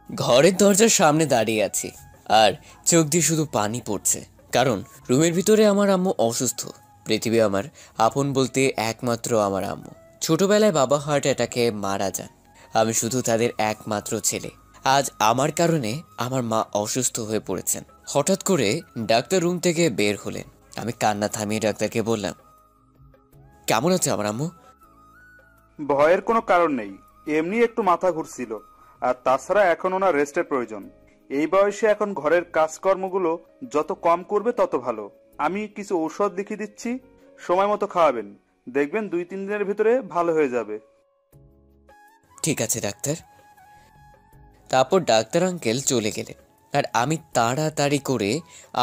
ঘরের দরজার সামনে দাঁড়িয়ে আছি আর চোখ দিয়ে শুধু পানি পড়ছে, কারণ রুমের ভিতরে আমার আম্মু অসুস্থ। পৃথিবী আমার আপন বলতে একমাত্র আমার আম্মু। ছোটবেলায় বাবা হার্ট অ্যাটাকে মারা যান। আমি শুধু তাদের একমাত্র ছেলে। আজ আমার কারণে আমার মা অসুস্থ হয়ে পড়েছেন। হঠাৎ করে ডাক্তার রুম থেকে বের হলেন। আমি কান্না থামিয়ে ডাক্তারকে বললাম, কেমন আছে আমার আম্মু? ভয়ের কোনো কারণ নেই, এমনি একটু মাথা ঘুরছিল। আর তাছাড়া এখন ওনার রেস্টের প্রয়োজন। এই বয়সে এখন ঘরের কাজকর্মগুলো যত কম করবে তত ভালো। আমি কিছু ঔষধ লিখে দিচ্ছি, সময় মতো খাওয়াবেন। দেখবেন 2-3 দিনের ভিতরে ভালো হয়ে যাবে। ঠিক আছে ডাক্তার। তারপর ডাক্তার আঙ্কেল চলে গেলেন আর আমি তাড়াতাড়ি করে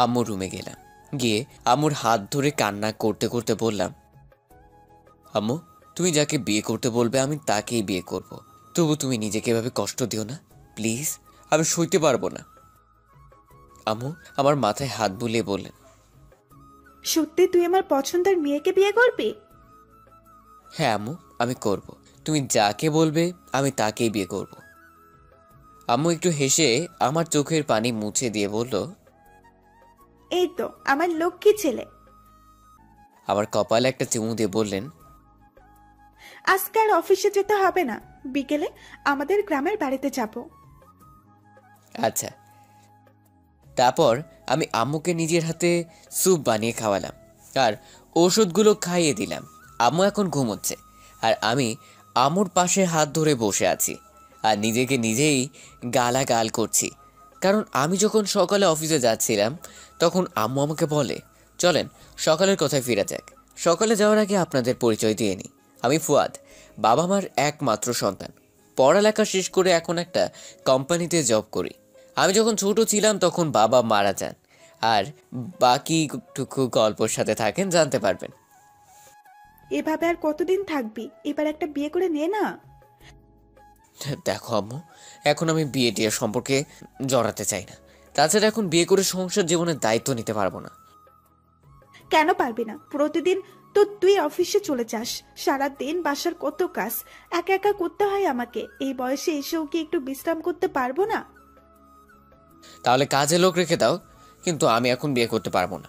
আম্মুর রুমে গেলাম। গিয়ে আম্মুর হাত ধরে কান্না করতে করতে বললাম, আম্মু, তুমি যাকে বিয়ে করতে বলবে আমি তাকেই বিয়ে করব। তবু তুমি নিজেকে এভাবে কষ্ট দিও না প্লিজ, আমি সইতে পারবো না। আম্মু আমার মাথায় হাত বুলিয়ে বললেন, সত্যি তুই আমার পছন্দের মেয়েকে বিয়ে করবি? হ্যাঁ আম্মু, আমি করব। তুমি যাকে বলবে আমি তাকেই বিয়ে করব। আম্মু একটু হেসে আমার চোখের পানি মুছে দিয়ে বলল, এই তো আমার লক্ষ্মী ছেলে। আমার কপালে একটা চুমু দিয়ে বললেন, আজকে আর অফিসে যেতে হবে না, বিকেলে আমাদের গ্রামের বাড়িতে যাব। আচ্ছা। তারপর আমি আম্মুকে নিজের হাতে স্যুপ বানিয়ে খাওয়ালাম আর ওষুধগুলো খাইয়ে দিলাম। আম্মু এখন ঘুমোচ্ছে আর আমি আম্মুর পাশে হাত ধরে বসে আছি আর নিজেকে নিজেই গালাগাল করছি। কারণ আমি যখন সকালে অফিসে যাচ্ছিলাম তখন আম্মু আমাকে বলে, চলেন সকালের কথায় ফিরে যাক। সকালে যাওয়ার আগে আপনাদের পরিচয় দিয়ে নিই। আমি ফুয়াদ, বাবা মার একমাত্র সন্তান। পড়ালেখা শেষ করে এখন একটা কোম্পানিতে জব করি। আমি যখন ছোট ছিলাম তখন বাবা মারা যান। আর বাকিটুকু গল্পর সাথে থাকেন, জানতে পারবেন। এভাবে আর কতদিন থাকবি? এবার একটা বিয়ে করে নে না। দেখো আম্মু, এখন আমি বিয়ে টিয়ে সম্পর্কে জড়াতে চাই না। তাছাড়া এখন বিয়ে করে সংসার জীবনের দায়িত্ব নিতে পারবো না। কেন পারবি না? প্রতিদিন তো তুই অফিসে চলে যাস, সারা দিন বাসার কত কাজ একা একা করতে হয় আমাকে। এই বয়সে এসেও কি একটু বিশ্রাম করতে পারবো না? তাহলে কাজে লোক রেখে দাও, কিন্তু আমি এখন বিয়ে করতে পারবো না।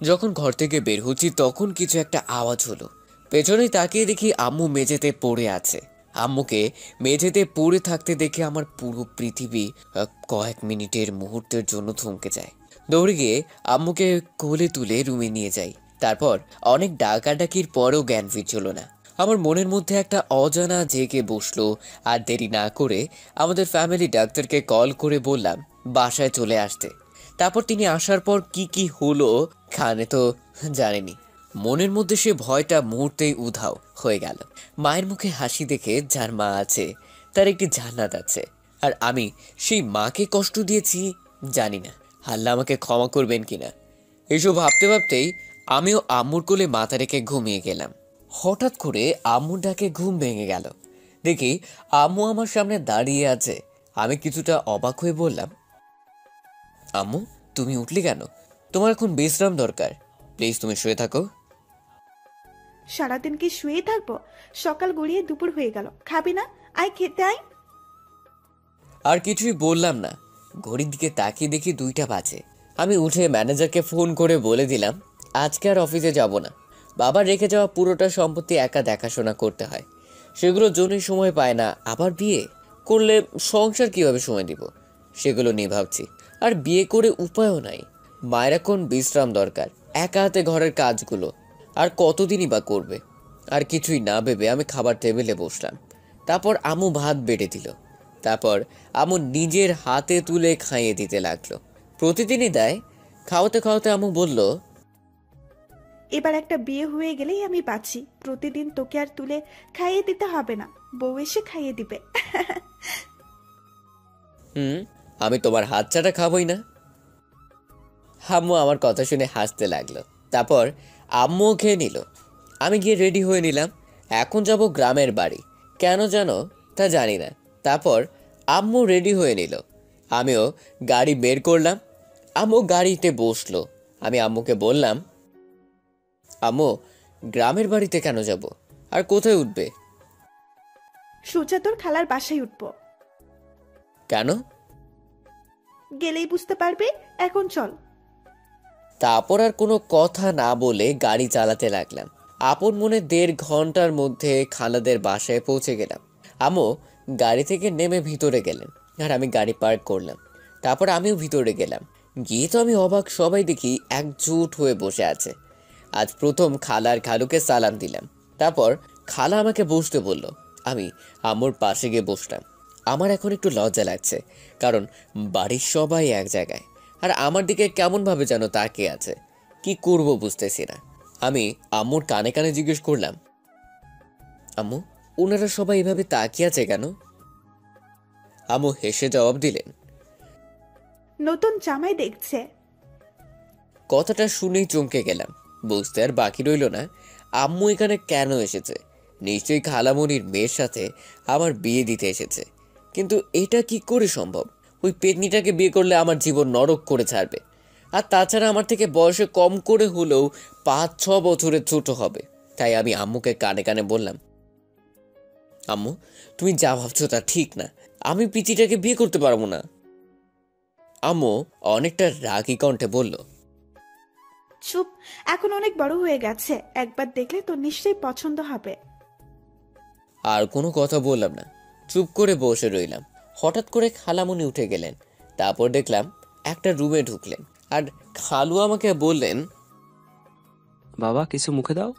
যখন ঘর থেকে বের হচ্ছি তখন কিছু একটা আওয়াজ হলো। পেছনে তাকিয়ে দেখি আম্মু মেঝেতে পড়ে আছে। আম্মুকে মেঝেতে পড়ে থাকতে দেখে আমার পুরো পৃথিবী কয়েক মিনিটের মুহূর্তের জন্য থমকে যায়। দৌড়ে গিয়ে আম্মুকে কোলে তুলে রুমে নিয়ে যাই। তারপর অনেক ডাকাডাকির পরও জ্ঞান ফিরছিল না। আমার মনের মধ্যে একটা অজানা জেগে বসলো। আর দেরি না করে আমাদের ফ্যামিলি ডাক্তারকে কল করে বললাম বাসায় চলে আসতে। তারপর তিনি আসার পর কি কি হলো খানে তো জানেনি। মনের মধ্যে সে ভয়টা মুহূর্তেই উধাও হয়ে গেল। মায়ের মুখে হাসি দেখে, যার মা আছে তার একটি জান্নাত আছে। আর আমি সেই মাকে কষ্ট দিয়েছি জানি না আল্লাহ আমাকে ক্ষমা করবেন কিনা। এসব ভাবতে ভাবতেই আমিও আম্মুর কোলে মাথা রেখে ঘুমিয়ে গেলাম। হঠাৎ করে আম্মুর ডাকে ঘুম ভেঙে গেল। দেখি আম্মু আমার সামনে দাঁড়িয়ে আছে। আমি কিছুটা অবাক হয়ে বললাম, আম্মু তুমি উঠলি কেন? তোমার এখন বিশ্রাম দরকার, প্লিজ তুমি শুয়ে থাকো। সারাদিন কি শুয়ে থাকবো? সকাল গড়িয়ে দুপুর হয়ে গেল, খাবি না? আয় খেতে আয়। আর কিছুই বললাম না। ঘড়ির দিকে তাকিয়ে দেখি 2টা বাজে। আমি উঠে ম্যানেজারকে ফোন করে বলে দিলাম আজকে আর অফিসে যাব না। বাবার রেখে যাওয়া পুরোটা সম্পত্তি একা দেখাশোনা করতে হয়, সেগুলোর জন্যই সময় পায় না। আবার বিয়ে করলে সংসার কিভাবে সময় দিব সেগুলো নিয়ে ভাবছি। আর বিয়ে করে উপায়ও নাই। মায়ের এখন বিশ্রাম দরকার, একা হাতে ঘরের কাজগুলো আর কতদিনই বা করবে। আর কিছুই না ভেবে আমি খাবার টেবিলে বসলাম। তারপর আম্মু ভাত বেড়ে দিল। তারপর আম্মু নিজের হাতে তুলে খাইয়ে দিতে লাগলো। প্রতিদিনই দেয়। খাওয়াতে খাওয়াতে আম্মু বলল, এবার একটা বিয়ে হয়ে গেলেই আমি বাঁচি। প্রতিদিন তোকে আর তুলে খাইয়ে দিতে হবে না, বউ এসে খাইয়ে দিবে। হুম, আমি তোমার হাত ছাড়া খাবোই না। আম্মু আমার কথা শুনে হাসতে লাগলো। তারপর আম্মুও খেয়ে নিল। আমি গিয়ে রেডি হয়ে নিলাম। এখন যাব গ্রামের বাড়ি, কেন জানো তা জানি না। তারপর আম্মু রেডি হয়ে নিল, আমিও গাড়ি বের করলাম। আম্মু গাড়িতে বসলো। আমি আম্মুকে বললাম, আম্মু গ্রামের বাড়িতে কেন যাব, আর কোথায় উঠবে? সোজা তোর খালার বাসায় উঠবো। কেন? গেলেই বুঝতে পারবে। এখন চল। তারপর আর কোনো কথা না বলে গাড়ি চালাতে লাগলাম। আপন মনে 1.5 ঘন্টার মধ্যে খালাদের বাসায় পৌঁছে গেলাম। আম্মু গাড়ি থেকে নেমে ভিতরে গেলেন আর আমি গাড়ি পার্ক করলাম। তারপর আমিও ভিতরে গেলাম। গিয়ে তো আমি অবাক, সবাই দেখি একজোট হয়ে বসে আছে। আজ প্রথম খালার খালুকে সালাম দিলাম। তারপর খালা আমাকে বসতে বলল। আমি আম্মুর পাশে গিয়ে বসলাম। আমার এখন একটু লজ্জা লাগছে, কারণ বাড়ির সবাই এক জায়গায় আর আমার দিকে কেমনভাবে যেন তাকিয়ে আছে। কি করব বুঝতেছি না। আমি আম্মুর কানে কানে জিজ্ঞেস করলাম, আম্মু ওনারা সবাই এভাবে তাকিয়ে আছে কেন? আম্মু হেসে জবাব দিলেন, নতুন জামাই দেখছে। কথাটা শুনেই চমকে গেলাম। বুঝতে আর বাকি রইল না আম্মু এখানে কেন এসেছে। নিশ্চয়ই খালামণির মেয়ের সাথে আমার বিয়ে দিতে এসেছে। কিন্তু এটা কি করে সম্ভব? ওই পেতনিটাকে বিয়ে করলে আমার জীবন নরক করে ছাড়বে। আর তাছাড়া আমার থেকে বয়সে কম করে হলেও 5-6 বছরের ছোট হবে। তাই আমি আম্মুকে কানে কানে বললাম, আম্মু তুমি যা ভাবছো তা ঠিক না। আমি পিচিটাকে বিয়ে করতে পারবো না। আম্মু অনেকটা রাগী কণ্ঠে বলল, চুপ, এখন অনেক বড় হয়ে গেছে, একবার দেখলে তো নিশ্চয়ই পছন্দ হবে। আর কোনো কথা বললাম না, চুপ করে বসে রইলাম। হঠাৎ করে খালামণি উঠে গেলেন। তারপর দেখলাম একটা রুমে ঢুকলেন আর খালু আমাকে বললেন, বাবা কিছু মুখে দাও।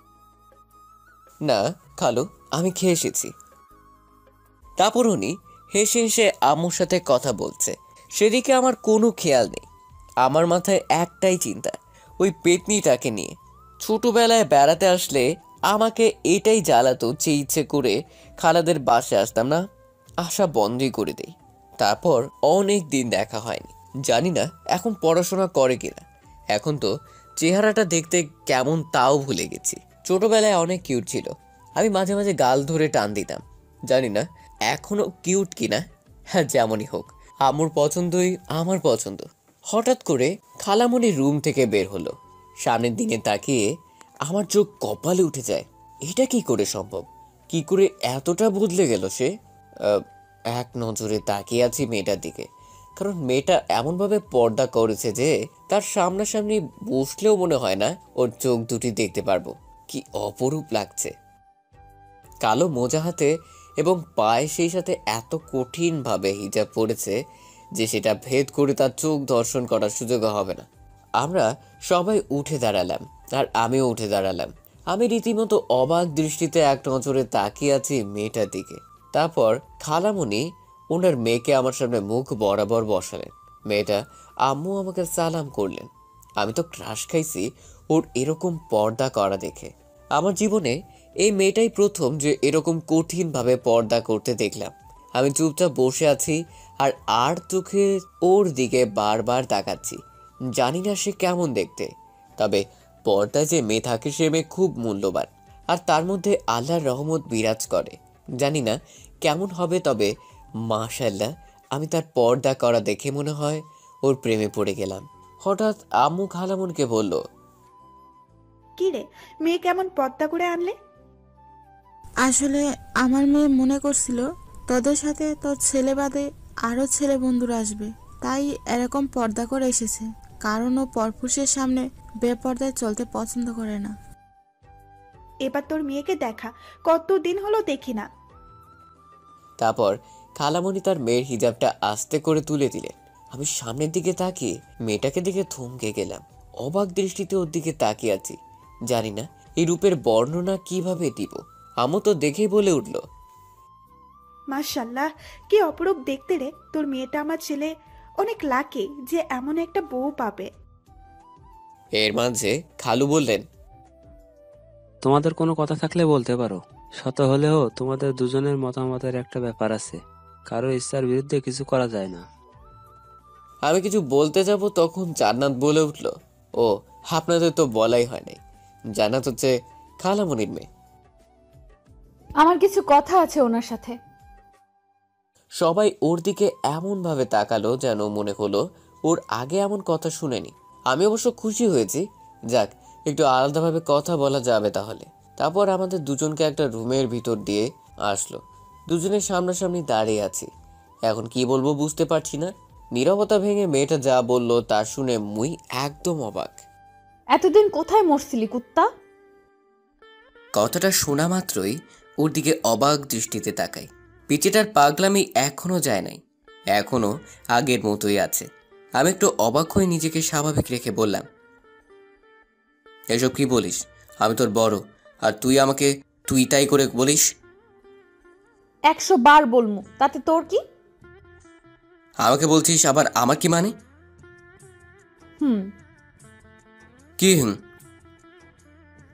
না খালু, আমি খেয়ে এসেছি। তারপর উনি হেসে হেসে আম্মুর সাথে কথা বলছে, সেদিকে আমার কোনো খেয়াল নেই। আমার মাথায় একটাই চিন্তা, ওই পেতনিটাকে নিয়ে। ছোটবেলায় বেড়াতে আসলে আমাকে এটাই জ্বালাতো যে ইচ্ছে করে খালাদের বাসে আসতাম না, আসা বন্ধই করে দেই। তারপর অনেক দিন দেখা হয়নি। জানি না এখন পড়াশোনা করে কিনা। এখন তো চেহারাটা দেখতে কেমন তাও ভুলে গেছি। ছোটবেলায় অনেক কিউট ছিল। আমি মাঝে মাঝে গাল ধরে টান দিতাম। জানি না এখনো কিউট কিনা। হ্যাঁ, যেমনই হোক আম্মুর পছন্দই আমার পছন্দ। হঠাৎ করে খালামণি রুম থেকে বের হলো। সামনের দিকে তাকিয়ে আমার চোখ কপালে উঠে যায়। এটা কি করে সম্ভব? কি করে এতটা বদলে গেল সে? এক নজরে তাকিয়ে আছি মেয়েটার দিকে, কারণ মেয়েটা এমনভাবে পর্দা করেছে যে তার সামনাসামনি বসলেও মনে হয় না ওর চোখ দুটি দেখতে পারবো। কি অপরূপ লাগছে। কালো মোজা হাতে এবং পায়ে সেই সাথে এত কঠিনভাবে হিজাব পড়েছে যে সেটা ভেদ করে তার চোখ দর্শন করার সুযোগ হবে না। আমরা সবাই উঠে দাঁড়ালাম আর আমিও উঠে দাঁড়ালাম। আমি রীতিমতো অবাক দৃষ্টিতে এক নজরে তাকিয়ে আছি মেয়েটার দিকে। তারপর খালামণি ওনার মেয়েকে আমার সামনে মুখ বরাবর বসালেন। মেয়েটা আম্মু আমাকে সালাম করলেন। আমি তো ক্রাশ খাইছি ওর এরকম পর্দা করা দেখে। আমার জীবনে এই মেয়েটাই প্রথম যে এরকম কঠিনভাবে পর্দা করতে দেখলাম। আমি চুপচাপ বসে আছি আর আর চোখে ওর দিকে বারবার তাকাচ্ছি। জানি না সে কেমন দেখতে, তবে পর্দায় যে মেয়ে থাকে সে মেয়ে খুব মূল্যবান, আর তার মধ্যে আল্লাহর রহমত বিরাজ করে। জানি না কেমন হবে, তবে মাশাআল্লাহ আমি তার পর্দা করা দেখে মনে হয় ওর প্রেমে পড়ে গেলাম। হঠাৎ আম্মু খালামুনকে বলল, কি রে, মেয়ে কেমন পর্দা করে আনলে? আসলে আমার মেয়ে মনে করছিল তোদের সাথে তোর ছেলে বাদে আরো ছেলে বন্ধুরা আসবে, তাই এরকম পর্দা করে এসেছে। কারণ ও পরপুরুষের সামনে বেপর্দায় চলতে পছন্দ করে না। এবার তোর মেয়েকে দেখা, কতদিন হলো দেখি না। তারপর খালামণি তার মেয়ের হিজাবটা আস্তে করে তুলে দিলেন। আমি সামনের দিকে তাকিয়ে মেয়েটাকে দেখে থমকে গেলাম। অবাক দৃষ্টিতে ওর দিকে তাকিয়ে আছি। জানি না এই রূপের বর্ণনা কিভাবে দিব। আমু তো দেখেই বলে উঠল, মাশাআল্লাহ, কি অপরূপ দেখতে রে তোর মেয়েটা। আমার ছেলে অনেক লাকি যে এমন একটা বউ পাবে। এর মাঝে খালু বললেন, তোমাদের কোনো কথা থাকলে বলতে পারো। শত হলেও তোমাদের দুজনের মতামতের একটা ব্যাপার আছে, কারো ইচ্ছার বিরুদ্ধে কিছু করা যায় না। আমি কিছু বলতে যাব তখন জান্নাত বলে উঠল, ও আপনাদের তো বলাই হয় নাই, জান্নাত হচ্ছে খালামণির মেয়ে। আমার কিছু কথা আছে ওনার সাথে। সবাই ওর দিকে এমন ভাবে তাকালো যেন মনে হলো ওর আগে এমন কথা শুনেনি। আমি অবশ্য খুশি হয়েছি, যাক একটু আলাদাভাবে কথা বলা যাবে তাহলে। তারপর আমাদের দুজনকে একটা রুমের ভিতর দিয়ে আসলো। দুজনের সামনাসামনি দাঁড়িয়ে আছি। এখন কি বলবো বুঝতে পারছি না। নীরবতা ভেঙে মেয়েটা যা বলল তা শুনে মুই একদম অবাক। এতদিন কোথায় মরছিলি কুত্তা? কথাটা শোনা মাত্রই ওর দিকে অবাক দৃষ্টিতে তাকাই। পিচেটার পাগলামি এখনো যায় নাই, এখনো আগের মতোই আছে। আমি একটু অবাক হয়ে নিজেকে স্বাভাবিক রেখে বললাম, এসব কি বলিস? আমি তোর বড়, আর তুই আমাকে তুই তাই করে বলিস? 100 বার বলমু, তাতে তোর কি? আমাকে বলছিস আবার আমার কি মানে? হুম, কি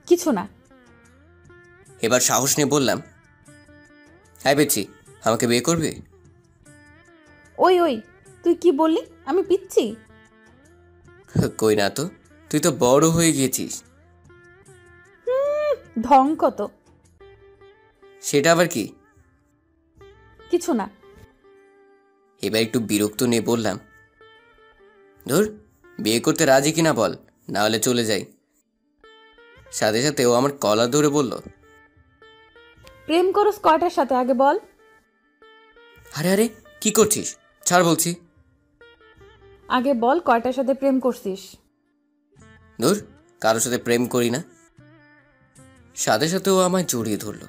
কিছু না। এবার সাহস নিয়ে বললাম, হ্যাঁ পেয়েছি, আমাকে বিয়ে করবে? ওই ওই, তুই কি বললি? আমি পিচ্ছি? কই না তো, তুই তো বড় হয়ে গিয়েছিস। ঢং কত। সেটা আবার কি? কিছু না। এবার একটু বিরক্ত নিয়ে বললাম, ধুর, বিয়ে করতে রাজি কিনা বল, না হলে চলে যাই। সাথে সাথে ও আমার কলার ধরে বলল, প্রেম করস কয়টার সাথে আগে বল? আরে আরে কি করছিস, ছাড় বলছি। আগে বল কয়টার সাথে প্রেম করছিস? ধুর, কারোর সাথে প্রেম করি না। সাথে সাথে ও আমায় জড়িয়ে ধরলো,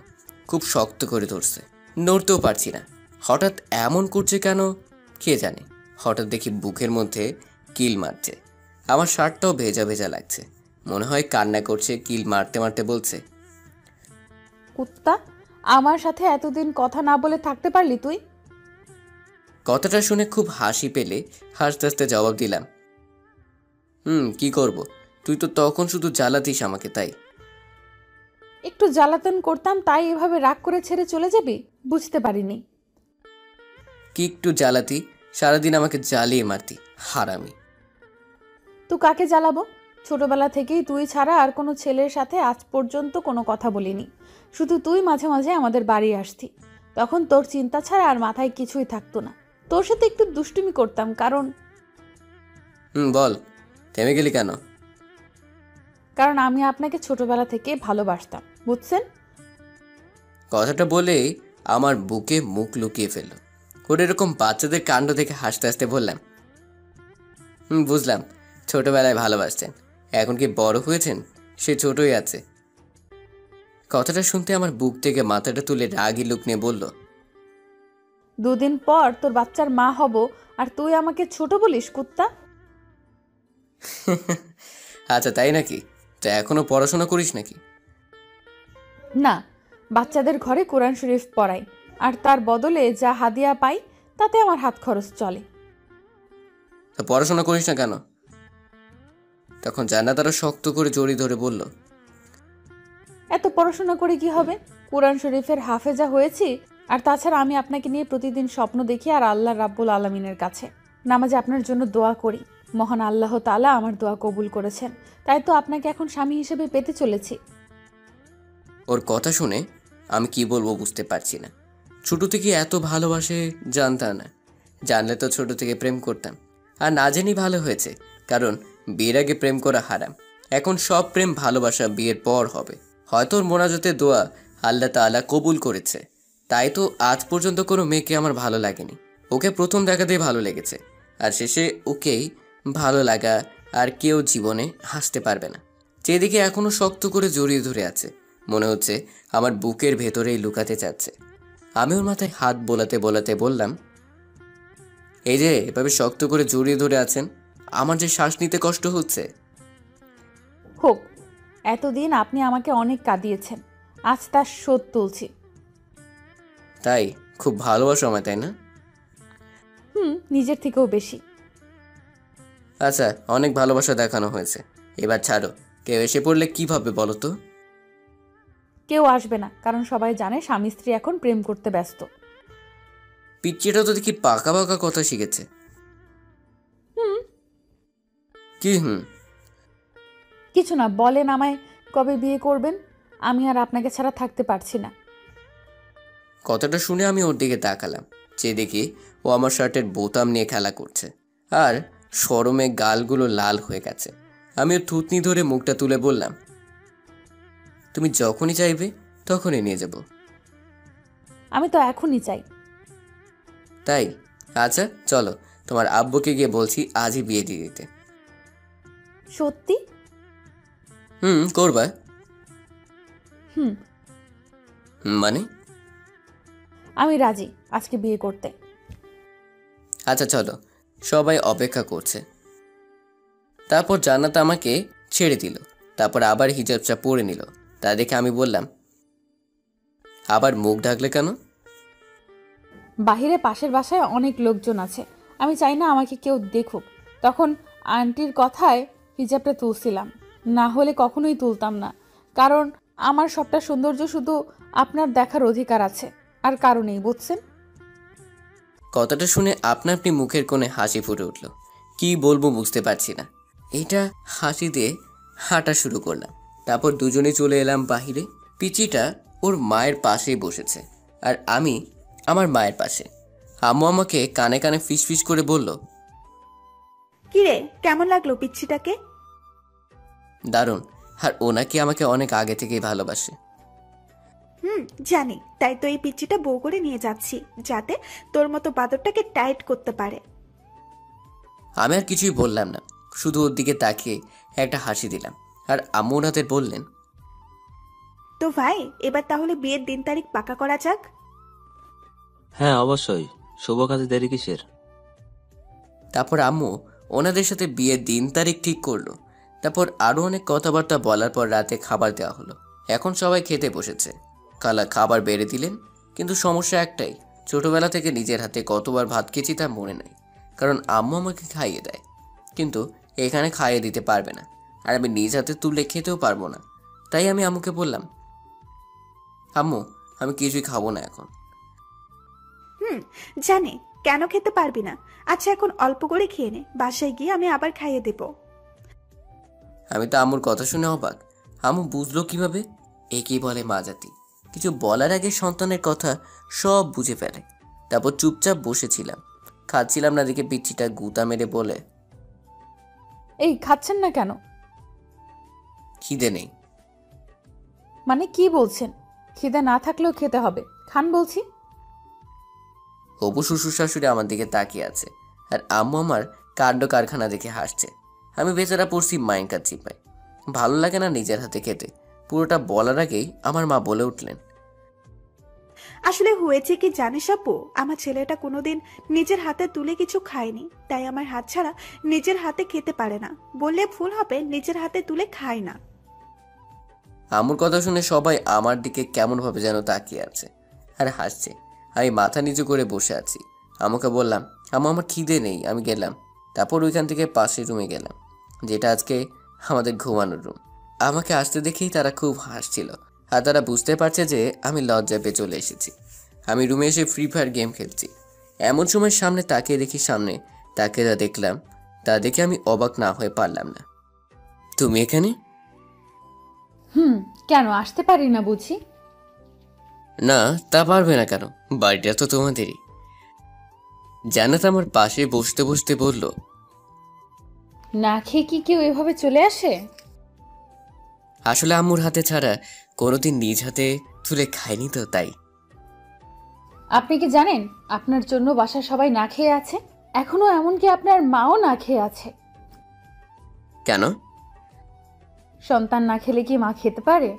খুব শক্ত করে ধরছে, নড়তেও পারছি না। হঠাৎ এমন করছে কেন কে জানে। হঠাৎ দেখি বুকের মধ্যে কিল মারছে, আমার শার্টটাও ভেজা ভেজা লাগছে। মনে হয় কান্না করছে, কিল মারতে মারতে বলছে, কুত্তা, আমার সাথে এতদিন কথা না বলে থাকতে পারলি তুই? কথাটা শুনে খুব হাসি পেলে হাসতে হাসতে জবাব দিলাম, কি করব, তুই তো তখন শুধু জ্বালাতিস আমাকে, তাই। একটু জ্বালাতন করতাম তাই এভাবে রাগ করে ছেড়ে চলে যাবি? বুঝতে পারিনি। কি একটু জ্বালাতি, সারাদিন আমাকে জ্বালিয়ে মারতি, হারামি। তো কাকে জ্বালাবো? ছোটবেলা থেকেই তুই ছাড়া আর কোনো ছেলের সাথে আজ পর্যন্ত কোনো কথা বলিনি। শুধু তুই মাঝে মাঝে আমাদের বাড়ি আসতি, তখন তোর চিন্তা ছাড়া আর মাথায় কিছুই থাকতো না। তোর সাথে একটু দুষ্টুমি করতাম, কারণ বল, থেমে গেলি কেন? কারণ আমি আপনাকে ছোটবেলা থেকে ভালোবাসতাম, বুঝছেন? কথাটা বলে আমার বুকে মুখ লুকিয়ে ফেলল। ওর এরকম বাচ্চাদের কাণ্ড দেখে হাসতে হাসতে বললাম, বুঝলাম, ছোটবেলায় ভালোবাসতেন, এখন কি বড় হয়েছেন, সে ছোটই আছে। কথাটা শুনতে আমার বুক থেকে মাথাটা তুলে রাগি লুক নিয়ে বলল, 2 দিন পর তোর বাচ্চার মা হব, আর তুই আমাকে ছোট বলিস কুত্তা? আচ্ছা তাই নাকি? তো এখনো পড়াশোনা করিস নাকি? না, বাচ্চাদের ঘরে কোরআন শরীফ পড়াই, আর তার বদলে যা হাদিয়া পাই তাতে আমার হাত খরচ চলে। তো পড়াশোনা করিস না কেন? তখন জান্নাত আরো শক্ত করে জড়িয়ে ধরে বলল, এত পড়াশোনা করে কি হবে? কোরআন শরীফের হাফেজা হয়েছি। আর তাছাড়া আমি আপনাকে নিয়ে প্রতিদিন স্বপ্ন দেখি আর আল্লাহ রাব্বুল আলামিনের কাছে নামাজে আপনার জন্য দোয়া করি। মহান আল্লাহ তাআলা আমার দোয়া কবুল করেছেন, তাই তো আপনাকে এখন স্বামী হিসেবে পেতে চলেছি। ওর কথা শুনে আমি কি বলবো বুঝতে পারছি না। ছোট থেকে এত ভালোবাসে জানতাম না, জানলে তো ছোট থেকে প্রেম করতাম। আর না জানি ভালো হয়েছে, কারণ বিয়ের আগে প্রেম করা হারাম। এখন সব প্রেম ভালোবাসা বিয়ের পর হবে। হয়তো ওর মোনাজাতে দোয়া আল্লাহ তাআলা কবুল করেছে, তাই তো আজ পর্যন্ত কোনো মেয়েকে আমার ভালো লাগেনি। ওকে প্রথম দেখাতেই ভালো লেগেছে, আর শেষে ওকেই ভালো লাগা আর কেউ জীবনে হাসতে পারবে না। যেদিকে এখনো শক্ত করে জড়িয়ে ধরে আছে, মনে হচ্ছে আমার বুকের ভেতরেই লুকাতে চাচ্ছে। আমি ওর মাথায় হাত বোলাতে বোলাতে বললাম, এই যে এভাবে শক্ত করে জড়িয়ে ধরে আছেন, আমার যে শ্বাস নিতে কষ্ট হচ্ছে। হোক, এতদিন আপনি আমাকে অনেক কাঁদিয়েছেন, আজ তার শোধ তুলছি। তাই খুব ভালোবাসো আমায়, তাই না? নিজের থেকেও বেশি। আচ্ছা, অনেক ভালোবাসা দেখানো হয়েছে, এবার ছাড়ো। কেউ এসে পড়লে কি ভাববে বলো তো? কেউ আসবে না, কারণ সবাই জানে স্বামী স্ত্রী এখন প্রেম করতে ব্যস্ত। পিচ্চিটা তো দেখি পাকা পাকা কথা শিখেছে। কি কিছু না, বলেন আমায় কবে বিয়ে করবেন? আমি আর আপনাকে ছাড়া থাকতে পারছি না। কথাটা শুনে আমি ওর দিকে তাকালাম, যে দেখি ও আমার শার্টের বোতাম নিয়ে খেলা করছে, আর শরমে গালগুলো লাল হয়ে গেছে। আমি ওর থুতনি ধরে মুখটা তুলে বললাম, তুমি যখনই চাইবে তখনই নিয়ে যাব। আমি তো এখনই চাই। তাই আচ্ছা চলো, তোমার আব্বুকে গিয়ে বলছি আজই বিয়ে দিয়ে দিতে। সত্যি? করবা? হুম। মানে? আমি রাজি আজকে বিয়ে করতে। আচ্ছা চলো, সবাই অপেক্ষা করছে। তারপর জান্নাত আমাকে ছেড়ে দিল, তারপর আবার হিজাবটা পরে নিল। তা দেখে আমি বললাম, আবার মুখ ঢাকলে কেন? বাহিরে পাশের বাসায় অনেক লোকজন আছে, আমি চাই না আমাকে কেউ দেখুক। তখন আন্টির কথায় হিজাবটা তুলছিলাম, না হলে কখনোই তুলতাম না। কারণ আমার সবটা সৌন্দর্য শুধু আপনার দেখার অধিকার আছে, আর কারণেই, বুঝছেন? কথাটা শুনে আপনা আপনি মুখের কোণে হাসি ফুটে উঠল। কি বলবো বুঝতে পারছি না। এইটা হাসি দিয়ে হাঁটা শুরু করলাম। তারপর দুজনে চলে এলাম বাহিরে। পিচিটা ওর মায়ের পাশেই বসেছে, আর আমি আমার মায়ের পাশে। আম্মু আমাকে কানে কানে ফিসফিস করে বলল, কিরে, কেমন লাগলো পিচ্ছিটাকে? দারুণ। আর ও নাকি আমাকে অনেক আগে থেকেই ভালোবাসে। জানি, তাই তো এই পিচ্ছিটা বউ করে নিয়ে যাচ্ছি, যাতে তোর মতো বাদরটাকে টাইট করতে পারে। আমি আর কিছুই বললাম না, শুধু ওর দিকে তাকিয়ে একটা হাসি দিলাম। আর আম্মু ওনাদের বললেন, তো ভাই, এবার তাহলে বিয়ের দিন তারিখ পাকা করা যাক। হ্যাঁ অবশ্যই, শুভ কাজে দেরি কিসের? তারপর আম্মু ওনাদের সাথে বিয়ের দিন তারিখ ঠিক করলো। তারপর আরও অনেক কথাবার্তা বলার পর রাতে খাবার দেওয়া হলো। এখন সবাই খেতে বসেছে। খালা খাবার বেড়ে দিলেন, কিন্তু সমস্যা একটাই, ছোটবেলা থেকে নিজের হাতে কতবার ভাত খেয়েছি তা মনে নাই। কারণ আম্মু আমাকে খাইয়ে দেয়, কিন্তু এখানে খাইয়ে দিতে পারবে না, আর আমি নিজ হাতে তুলে খেতেও পারবো না। তাই আমি আম্মুকে বললাম, আম্মু আমি কিছুই খাবো না এখন। জানি, কেন খেতে পারবি না? আচ্ছা এখন অল্প করে খেয়ে নে, বাসায় গিয়ে আমি আবার খাইয়ে দেব। আমি তো আম্মুর কথা শুনে অবাক। আম্মু বুঝলো কিভাবে? একেই বলে মা জাতি। কিছু বলার আগে সন্তানের কথা সব বুঝে ফেলে। তারপর চুপচাপ বসেছিলাম, খাচ্ছিলাম না দেখে পিচ্ছিটা গুতা মেরে বলে, এই খাচ্ছেন না কেন? খিদে নেই। মানে কি বলছেন? খিদে না থাকলেও খেতে হবে, খান বলছি। হবু শ্বশুর শাশুড়ি আমার দিকে তাকিয়ে আছে, আর আম্মু আমার কাণ্ড কারখানা দেখে হাসছে। আমি বেচারা পড়ছি মাইনকার চিপায়। ভালো লাগে না নিজের হাতে খেতে। পুরোটা বলার আগেই আমার মা বলে উঠলেন, আসলে হয়েছে কি জানিস আপু, আমার ছেলেটা কোনোদিন নিজের হাতে তুলে কিছু খায়নি, তাই আমার হাত ছাড়া নিজের হাতে খেতে পারে না। বললে ভুল হবে, নিজের হাতে তুলে খায় না। আম্মুর কথা শুনে সবাই আমার দিকে কেমনভাবে যেন তাকিয়ে আছে আর হাসছে। আমি মাথা নিচু করে বসে আছি। আম্মুকে বললাম, আম্মু আমার খিদে নেই, আমি গেলাম। তারপর ওইখান থেকে পাশের রুমে গেলাম, যেটা আজকে আমাদের ঘুমানোর রুম। আমাকে আসতে দেখেই তারা খুব হাসছিল, আর তারা বুঝতে পারছে যে আমি লজ্জায় পেয়ে চলে এসেছি। আমি রুমে এসে ফ্রি ফায়ার গেম খেলছি। এমন সময় সামনে তাকিয়ে দেখি, সামনে তাকে যা দেখলাম তা দেখে আমি অবাক না হয়ে পারলাম না। তুমি এখানে? কেন আসতে পারি না বুঝি? না, তা পারবে না কেন, বাড়িটা তো তোমাদেরই। জান্নাত আমার পাশে বসতে বসতে বলল, না খেয়ে কি কেউ এভাবে চলে আসে? আসলে আম্মুর হাতে ছাড়া কোনোদিন নিজ হাতে তুলে খাইনি তো, তাই। আপনি কি জানেন আপনার জন্য বাসার সবাই না খেয়ে আছে? এখনো এমনকি আপনার মাও না খেয়ে আছে। কেন? সন্তান না খেলে কি মা খেতে পারে?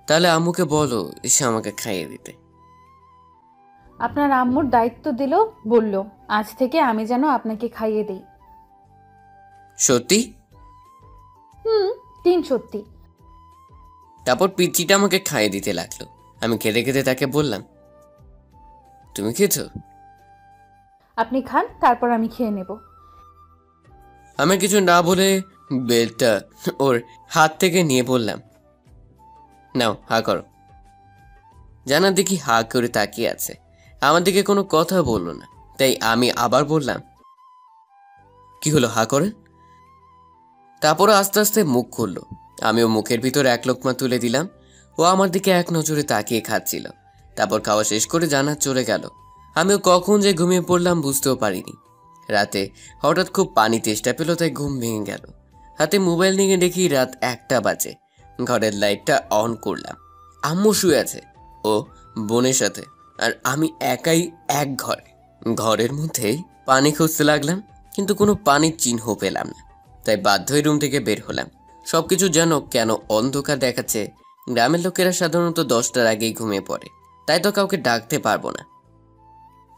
তাহলে আম্মুকে বলো এসে আমাকে খাইয়ে দিতে। আপনার আম্মুর দায়িত্ব দিল, বলল আজ থেকে আমি যেন আপনাকে খাইয়ে দিই। সত্যি? তিন সত্যি। তারপর পিচ্চিটা আমাকে খাইয়ে দিতে লাগলো। আমি খেতে খেতে তাকে বললাম, তুমি খেয়েছো? আপনি খান, তারপর আমি খেয়ে নেব। আমি কিছু না বলে বেলটা ওর হাত থেকে নিয়ে বললাম, নাও হা করো। জানা দেখি হা করে তাকিয়ে আছে, আমার দিকে কোনো কথা বললো না। তাই আমি আবার বললাম, কি হলো, হা করেন। তারপর আস্তে আস্তে মুখ খুললো। আমিও মুখের ভিতর এক লোকমা তুলে দিলাম। ও আমার দিকে এক নজরে তাকিয়ে খাচ্ছিল। তারপর খাওয়া শেষ করে জান্নাত চলে গেল। আমিও কখন যে ঘুমিয়ে পড়লাম বুঝতেও পারিনি। রাতে হঠাৎ খুব পানি তেষ্টা পেল, তাই ঘুম ভেঙে গেল। হাতে মোবাইল নিয়ে দেখি রাত 1টা বাজে। ঘরের লাইটটা অন করলাম। আম্মু শুয়ে আছে ও বোনের সাথে, আর আমি একাই এক ঘরে। ঘরের মধ্যেই পানি খুঁজতে লাগলাম, কিন্তু কোনো পানির চিহ্ন পেলাম না। তাই বাধ্য হয়ে রুম থেকে বের হলাম। সবকিছু যেন কেন অন্ধকার দেখাচ্ছে। গ্রামের লোকেরা সাধারণত 10টার আগেই ঘুমিয়ে পড়ে, তাই তো কাউকে ডাকতে পারবো না।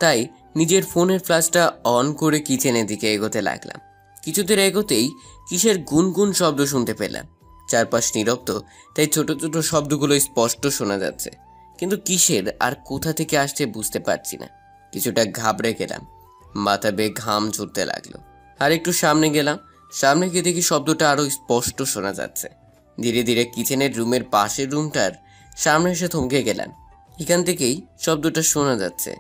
তাই নিজের ফোনের ফ্ল্যাশটা অন করে কিচেনের দিকে এগোতে লাগলাম। কিছুদের এগোতেই কিসের গুনগুন শব্দ শুনতে পেলাম। চারপাশ নীরব, তাই ছোট ছোট শব্দগুলো স্পষ্ট শোনা যাচ্ছে, কিন্তু কিসের আর কোথা থেকে আসছে বুঝতে পারছি না। কিছুটা ঘাবড়ে গেলাম, মাথা বেয়ে ঘাম ঝরতে লাগলো। আর একটু সামনে গেলাম, সামনে গিয়ে দেখি শব্দটা আরো স্পষ্ট শোনা যাচ্ছে। ধীরে ধীরে কিচেনের রুমের পাশের রুমটার সামনে এসে থমকে গেলাম। এখান থেকেই শব্দটা শোনা যাচ্ছে,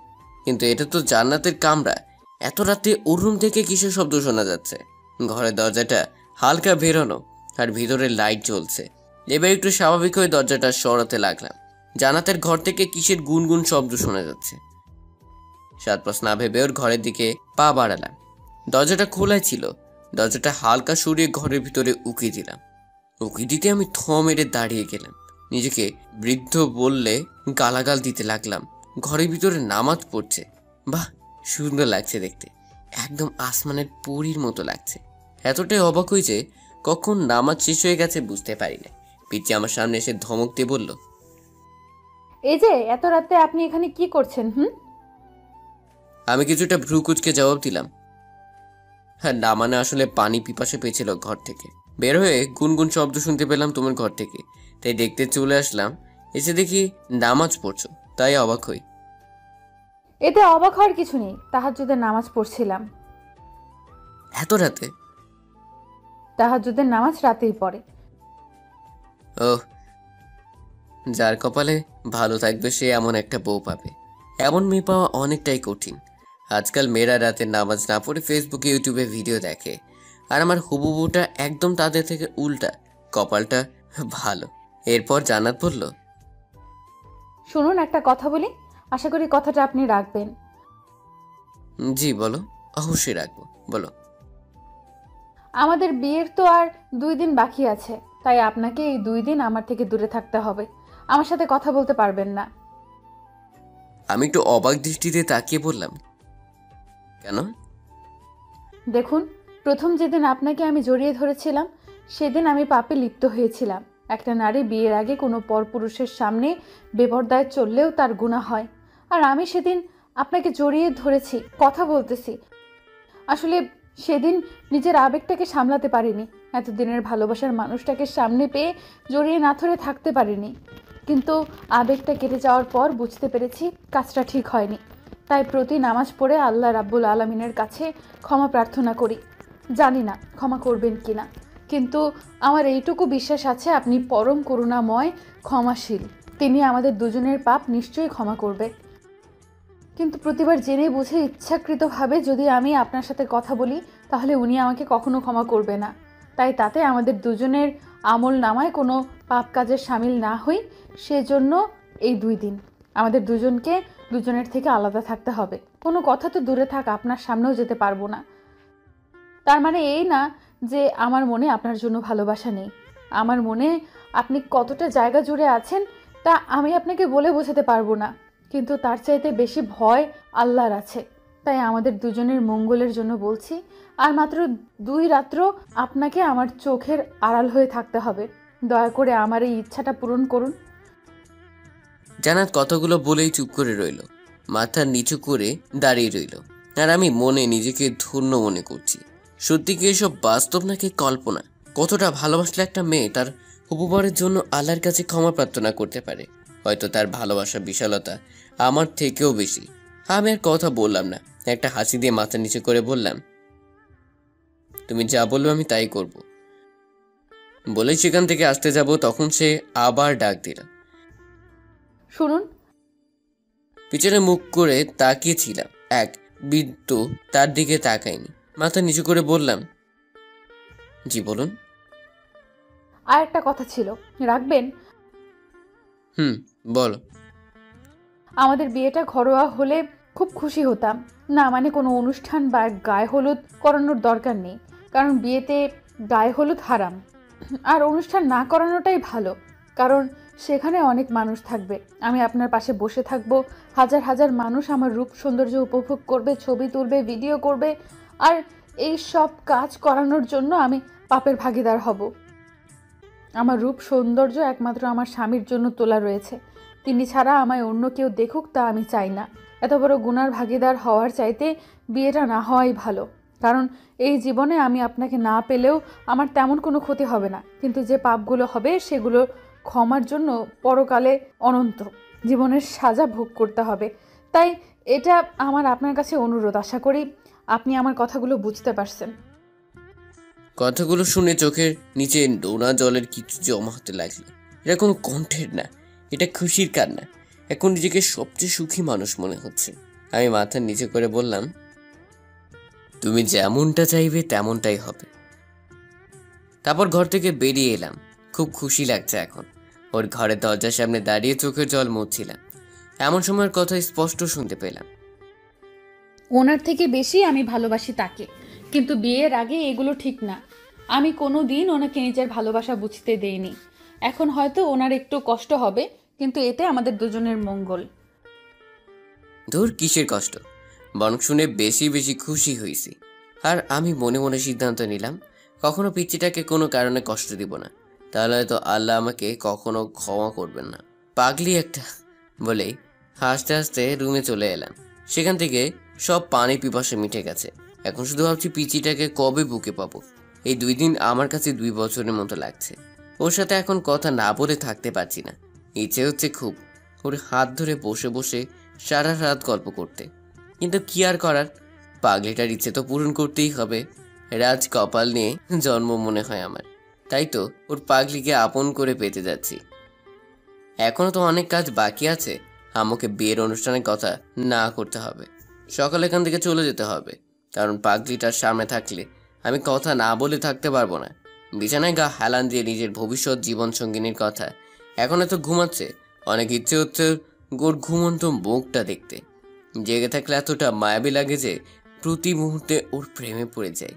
কিন্তু এটা তো জান্নাতের কামরা। এত রাতে ওর রুম থেকে কিসের শব্দ শোনা যাচ্ছে? ঘরের দরজাটা হালকা বেরোনো আর ভিতরে লাইট জ্বলছে। এবার একটু স্বাভাবিক হয়ে দরজাটা সরাতে লাগলাম। জান্নাতের ঘর থেকে কিসের গুনগুন শব্দ শোনা যাচ্ছে। সাতপাশ না ভেবে ওর ঘরের দিকে পা বাড়ালাম। দরজাটা খোলাই ছিল। দরজাটা হালকা সরিয়ে ঘরের ভিতরে উকি দিলাম। উকি দিতে আমি থ মেরে দাঁড়িয়ে গেলাম। নিজেকে বৃদ্ধ বললে গালাগাল দিতে লাগলাম। ঘরের ভিতরে নামাজ পড়ছে। বাহ, সুন্দর লাগছে দেখতে, একদম আসমানের পরীর মতো লাগছে। এতটাই অবাক হয়েছে কখন নামাজ শেষ হয়ে গেছে বুঝতে পারি না। পিচ্চি আমার সামনে এসে ধমক দিয়ে বলল, এই যে এত রাতে আপনি এখানে কি করছেন? আমি কিছুটা ভ্রু কুচকে জবাব দিলাম, হ্যাঁ না মানে আসলে পানি পিপাসে পেয়েছিল ঘর থেকে। বের হয়ে গুনগুন শব্দ শুনতে পেলাম তোমার ঘর থেকে, তাই দেখতে চলে আসলাম। এসে দেখি নামাজ পড়ছো, তাই অবাক হই। এতে অবাক হওয়ার কিছু নেই, তাহাজ্জুদের নামাজ পড়ছিলাম। এত রাতে? তাহাজ্জুদের নামাজ রাতেই পড়ে। ও, যার কপালে ভালো থাকবে সে এমন একটা বউ পাবে। এমন মেয়ে পাওয়া অনেকটাই কঠিন। আজকাল মেয়েরা রাতে নামাজ না পড়ে ফেসবুকে ইউটিউবে ভিডিও দেখে, আর আমার হুবু বউটা একদম তাদের থেকে উল্টা। কপালটা ভালো। এরপর জান্নাত বলল, শুনুন একটা কথা বলি, আশা করি কথাটা আপনি রাখবেন। জি বলো। অবশ্যই রাখবো, বলো। আমাদের বিয়ের তো আর 2 দিন বাকি আছে, তাই আপনাকে এই 2 দিন আমার থেকে দূরে থাকতে হবে। আমার সাথে কথা বলতে পারবেন না। আমি একটু অবাক দৃষ্টিতে তাকিয়ে বললাম, কেন? দেখুন, প্রথম যেদিন আপনাকে আমি জড়িয়ে ধরেছিলাম সেদিন আমি পাপে লিপ্ত হয়েছিলাম। একটা নারী বিয়ের আগে কোনো পরপুরুষের সামনে বেপরদায় চললেও তার গুনাহ হয়। আর আমি সেদিন আপনাকে জড়িয়ে ধরেছি, কথা বলতেছি। আসলে সেদিন নিজের আবেগটাকে সামলাতে পারিনি। এতদিনের ভালোবাসার মানুষটাকে সামনে পেয়ে জড়িয়ে না ধরে থাকতে পারিনি। কিন্তু আবেগটা কেটে যাওয়ার পর বুঝতে পেরেছি কাজটা ঠিক হয়নি। তাই প্রতি নামাজ পড়ে আল্লাহ রাব্বুল আলামিনের কাছে ক্ষমা প্রার্থনা করি। জানি না ক্ষমা করবেন কিনা, কিন্তু আমার এইটুকু বিশ্বাস আছে আপনি পরম করুণাময়, ক্ষমাশীল। তিনি আমাদের দুজনের পাপ নিশ্চয়ই ক্ষমা করবে। কিন্তু প্রতিবার জেনে বুঝে ইচ্ছাকৃতভাবে যদি আমি আপনার সাথে কথা বলি, তাহলে উনি আমাকে কখনো ক্ষমা করবে না। তাই তাতে আমাদের দুজনের আমল নামায় কোনো পাপ কাজের সামিল না হই, সেজন্য এই 2 দিন আমাদের দুজনকে দুজনের থেকে আলাদা থাকতে হবে। কোনো কথা তো দূরে থাক, আপনার সামনেও যেতে পারবো না। তার মানে এই না যে আমার মনে আপনার জন্য ভালোবাসা নেই। আমার মনে আপনি কতটা জায়গা জুড়ে আছেন তা আমি আপনাকে বলে বোঝাতে পারবো না। কিন্তু তার চাইতে বেশি ভয় আল্লাহর আছে। তাই আমাদের দুজনের মঙ্গলের জন্য বলছি, আর মাত্র 2 রাত্র আপনাকে আমার চোখের আড়াল হয়ে থাকতে হবে। দয়া করে আমার এই ইচ্ছাটা পূরণ করুন। জান্নাত কথাগুলো বলেই চুপ করে রইল, মাথা নিচু করে দাঁড়িয়ে রইল। আর আমি মনে নিজেকে ধন্য মনে করছি। সত্যি কি এসব বাস্তব নাকি কল্পনা? কতটা ভালোবাসলে একটা মেয়ে তার উপবরের জন্য আল্লাহর কাছে ক্ষমা প্রার্থনা করতে পারে? হয়তো তার ভালোবাসার বিশালতা আমার থেকেও বেশি। আমি আর কথা বললাম না, একটা হাসি দিয়ে মাথা নিচু করে বললাম, তুমি যা বলবে আমি তাই করব। বলেই সেখান থেকে আসতে যাব, তখন সে আবার ডাক দিল। শুনুন। পিছনে মুখ করে তাকিয়েছিলাম, এক বৃদ্ধ তার দিকে তাকায়নি। মাথা নিচু করে বললাম, জি বলুন। আর একটা কথা ছিল, রাখবেন? বলো। আমাদের বিয়েটা ঘরোয়া হলে খুব খুশি হতাম। না মানে কোনো অনুষ্ঠান বা গায়ে হলুদ করানোর দরকার নেই, কারণ বিয়েতে গায়ে হলুদ হারাম। আর অনুষ্ঠান না করানোটাই ভালো, কারণ সেখানে অনেক মানুষ থাকবে, আমি আপনার পাশে বসে থাকব, হাজার হাজার মানুষ আমার রূপ সৌন্দর্য উপভোগ করবে, ছবি তুলবে, ভিডিও করবে, আর এই সব কাজ করানোর জন্য আমি পাপের ভাগীদার হব। আমার রূপ সৌন্দর্য একমাত্র আমার স্বামীর জন্য তোলা রয়েছে, তিনি ছাড়া আমায় অন্য কেউ দেখুক তা আমি চাই না। এত বড় গুনার ভাগীদার হওয়ার চাইতে বিয়েটা না হওয়াই ভালো, কারণ এই জীবনে আমি আপনাকে না পেলেও আমার তেমন কোনো ক্ষতি হবে না, কিন্তু যে পাপগুলো হবে সেগুলো ক্ষমার জন্য পরকালে অনন্ত জীবনের সাজা ভোগ করতে হবে। তাই এটা আমার আপনার কাছে অনুরোধ, আশা করি আপনি আমার কথাগুলো বুঝতে পারছেন। কথাগুলো শুনে চোখের নিচে নোনা জলের কিছু জমা হতে লাগলো। এটা কোনো কণ্ঠের না, এটা খুশির কান্না। এখন নিজেকে সবচেয়ে সুখী মানুষ মনে হচ্ছে। আমি মাথা নিচে করে বললাম, তুমি যেমনটা চাইবে তেমনটাই হবে। তারপর ঘর থেকে বেরিয়ে এলাম। খুব খুশি লাগছে এখন। ওর ঘরের দরজার সামনে দাঁড়িয়ে চোখের জল মুছছিলাম। এমন সময়ের কথা স্পষ্ট শুনতে পেলাম, ওনার থেকে বেশি আমি ভালোবাসি তাকে, কিন্তু বিয়ের আগে এগুলো ঠিক না। আমি কোনো দিন ওনাকে নিজের ভালোবাসা বুঝতে দেইনি। এখন হয়তো ওনার একটু কষ্ট হবে, কিন্তু এতে আমাদের দুজনের মঙ্গল। ধুর, কিসের কষ্ট, বরং শুনে বেশি বেশি খুশি হয়েছি। আর আমি মনে মনে সিদ্ধান্ত নিলাম, কখনো পিচ্চিটাকে কোনো কারণে কষ্ট দিব না, তাহলে হয়তো আল্লাহ আমাকে কখনো ক্ষমা করবেন না। পাগলি একটা বলেই হাসতে হাসতে রুমে চলে এলাম। সেখান থেকে সব পানি পিপাসা মিটে গেছে। এখন শুধু ভাবছি পিচিটাকে কবে বুকে পাবো। এই 2 দিন আমার কাছে 2 বছরের মতো লাগছে। ওর সাথে এখন কথা না বলে থাকতে পারছি না। ইচ্ছে হচ্ছে খুব ওর হাত ধরে বসে বসে সারা রাত গল্প করতে, কিন্তু কি আর করার, পাগলিটার ইচ্ছে তো পূরণ করতেই হবে। রাজ কপাল নিয়ে জন্ম মনে হয় আমার, তাই তো ওর পাগলিকে আপন করে পেতে যাচ্ছি। এখনো তো অনেক কাজ বাকি আছে। আমাকে বিয়ের অনুষ্ঠানের কথা না করতে হবে, সকালে এখান থেকে চলে যেতে হবে, কারণ পাগলিটার সামনে থাকলে আমি কথা না বলে থাকতে পারবো না। বিছানায় গা হেলান দিয়ে নিজের ভবিষ্যৎ জীবন সঙ্গিনীর কথা এখন এত ঘুমাচ্ছে, অনেক ইচ্ছে হচ্ছে ওর ঘুমন্ত মুখটা দেখতে। জেগে থাকলে এতটা মায়াবী লাগে যে প্রতি মুহূর্তে ওর প্রেমে পড়ে যায়।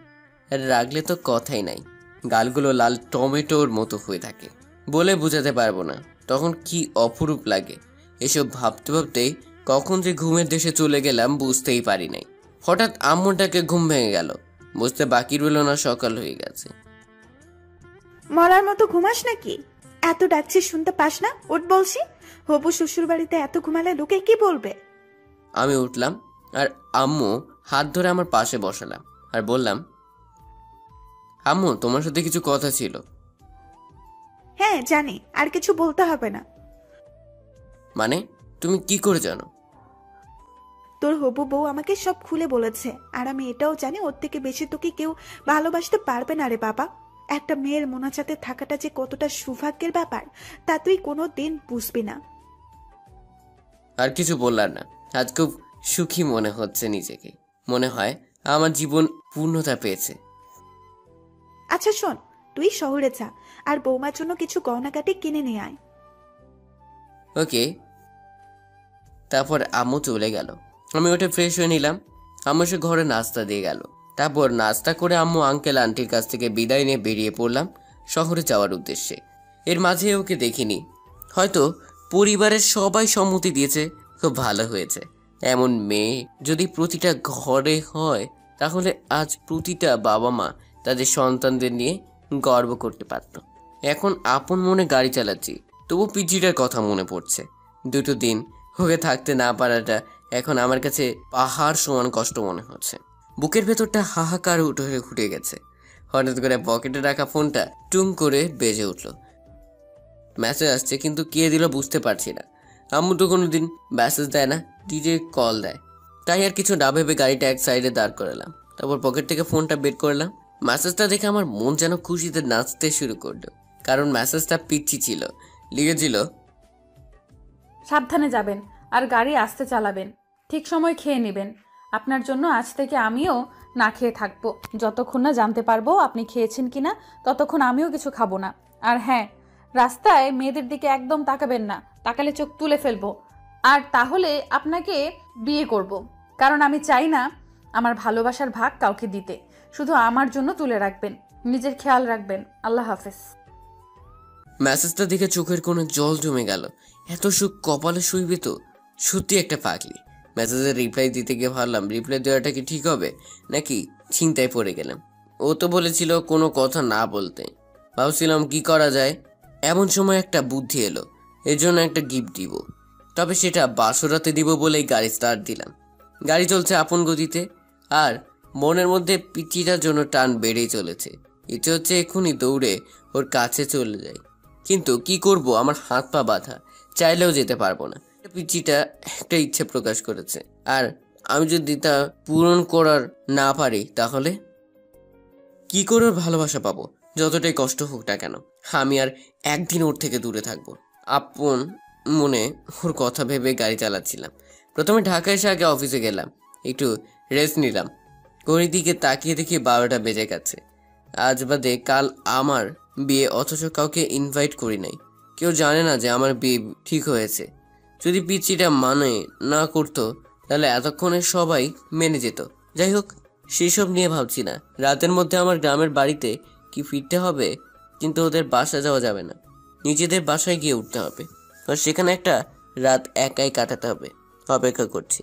আর রাগলে তো কথাই নাই, গালগুলো লাল টমেটোর মতো হয়ে থাকে, বলে বোঝাতে পারবো না তখন কি অপরূপ লাগে। এসব ভাবতে ভাবতেই কখন যে ঘুমের দেশে চলে গেলাম বুঝতেই পারি নাই। হঠাৎ আম্মুটাকে ঘুম ভেঙে গেল, বুঝতে বাকি রইল না সকাল হয়ে গেছে। মরার মতো ঘুমাস নাকি? এত ডাকছি শুনতে পাস না? উঠ বলছি। হবু শ্বশুর বাড়িতে এত ঘুমালে লোকে কি বলবে? আমি উঠলাম আর আম্মু হাত ধরে আমার পাশে বসালাম আর বললাম, আম্মু তোমার সাথে কিছু কথা ছিল। হ্যাঁ জানি, আর কিছু বলতে হবে না। মানে তুমি কি করে জানো? তোর হবু বউ আমাকে সব খুলে বলেছে, আর আমি এটাও জানি ওর থেকে বেশি তোকে কেউ ভালোবাসতে পারবে না রে বাবা। একটা মেয়ের মোনাজাতে থাকাটা যে কতটা সৌভাগ্যের ব্যাপার তা তুই কোনো দিন বুঝবি না। আর কিছু বললাম না। আজ খুব সুখী মনে হচ্ছে নিজেকে, মনে হয় আমার জীবন পূর্ণতা পেয়েছে। আচ্ছা শোন, তুই শহরে যা আর বৌমার জন্য কিছু গয়নাগাটি কিনে নিয়ে আয়। ওকে। তারপর আম্মু চলে গেল। আমি উঠে ফ্রেশ হয়ে নিলাম। আম্মু সে ঘরে নাস্তা দিয়ে গেল। তারপর নাস্তা করে আম্মু আঙ্কেল আন্টির কাছ থেকে বিদায় নিয়ে বেরিয়ে পড়লাম শহরে যাওয়ার উদ্দেশ্যে। এর মাঝে ওকে দেখিনি, হয়তো পরিবারের সবাই সম্মতি দিয়েছে, খুব ভালো হয়েছে। এমন মেয়ে যদি প্রতিটা ঘরে হয় তাহলে আজ প্রতিটা বাবা মা তাদের সন্তানদের নিয়ে গর্ব করতে পারত। এখন আপন মনে গাড়ি চালাচ্ছি, তবু পিজিটার কথা মনে পড়ছে। 2 দিন ওকে থাকতে না পারাটা এখন আমার কাছে পাহাড় সমান কষ্ট মনে হচ্ছে। বুকের ভেতরটা হাহাকার উঠে গেছে। হঠাৎ করে পকেটে রাখা ফোনটা টুং করে বেজে উঠল। মেসেজ আসছে, কিন্তু কে দিল বুঝতে পারছি না। আম্মু তো কোনোদিন মেসেজ দেয় না, ডিরেক্ট কল দেয়। তাই আর কিছু না ভেবে গাড়িটা এক সাইডে দাঁড় করালাম। তারপর পকেট থেকে ফোনটা বের করলাম। মেসেজটা দেখে আমার মন যেন খুশিতে নাচতে শুরু করলো, কারণ মেসেজটা পিচ্ছি ছিল। লিখেছিল, সাবধানে যাবেন আর গাড়ি আস্তে চালাবেন, ঠিক সময় খেয়ে নেবেন। আপনার জন্য আজ থেকে আমিও না খেয়ে থাকবো, যতক্ষণ না জানতে পারবো আপনি খেয়েছেন কিনা ততক্ষণ আমিও কিছু খাবো না। আর হ্যাঁ, রাস্তায় মেয়েদের দিকে একদম তাকাবেন না, তাকালে চোখ তুলে ফেলবো। আর তাহলে আপনাকে বিয়ে করব, কারণ আমি চাই না আমার ভালোবাসার ভাগ কাউকে দিতে। শুধু আমার জন্য তুলে রাখবেন, নিজের খেয়াল রাখবেন। আল্লাহ হাফেজ। মেসেজটা দেখে চোখের কোনো জল জমে গেল। এত সুখ কপালে শুইবে তো? সত্যি একটা পাগলি। মেসেজের রিপ্লাই দিতে গিয়ে ভাবলাম রিপ্লাই দেওয়াটা কি ঠিক হবে নাকি চিন্তায় পড়ে গেলাম। ও তো বলেছিল কোনো কথা না বলতে। ভাবছিলাম কি করা যায়। এমন সময় একটা বুদ্ধি এলো, এর জন্য একটা গিফট দিব। তবে সেটা বাসরাতে দিব বলেই গাড়ি স্টার্ট দিলাম। গাড়ি চলছে আপন গতিতে, আর মনের মধ্যে পিচিটার জন্য টান বেড়েই চলেছে। ইচ্ছে হচ্ছে এক্ষুনি দৌড়ে ওর কাছে চলে যাই, কিন্তু কি করব, আমার হাত পা বাঁধা, চাইলেও যেতে পারবো না। পিচিটা একটা ইচ্ছে প্রকাশ করেছে, আর আমি যদি তা পূরণ করার না পারি তাহলে কি করে ওর ভালোবাসা পাবো? যতটাই কষ্ট হোক না কেন, আমি আর একদিন ওর থেকে দূরে থাকবো। আপন মনে ওর কথা ভেবে গাড়ি চালাচ্ছিলাম। প্রথমে ঢাকা এসে আগে অফিসে গেলাম, একটু রেস্ট নিলাম। ঘড়ির দিকে তাকিয়ে দেখি 12টা বেজে গেছে। আজ বাদে কাল আমার বিয়ে, অথচ কাউকে ইনভাইট করি নাই। কেউ জানে না যে আমার বিয়ে ঠিক হয়েছে। যদি পিচিটা মানে না করতো তাহলে এতক্ষণে সবাই মেনে যেত। যাই হোক, সেসব নিয়ে ভাবছি না। রাতের মধ্যে আমার গ্রামের বাড়িতে কি ফিরতে হবে, কিন্তু ওদের বাসা যাওয়া যাবে না, নিজেদের বাসায় গিয়ে উঠতে হবে, আর সেখানে একটা রাত একাই কাটাতে হবে। অপেক্ষা করছি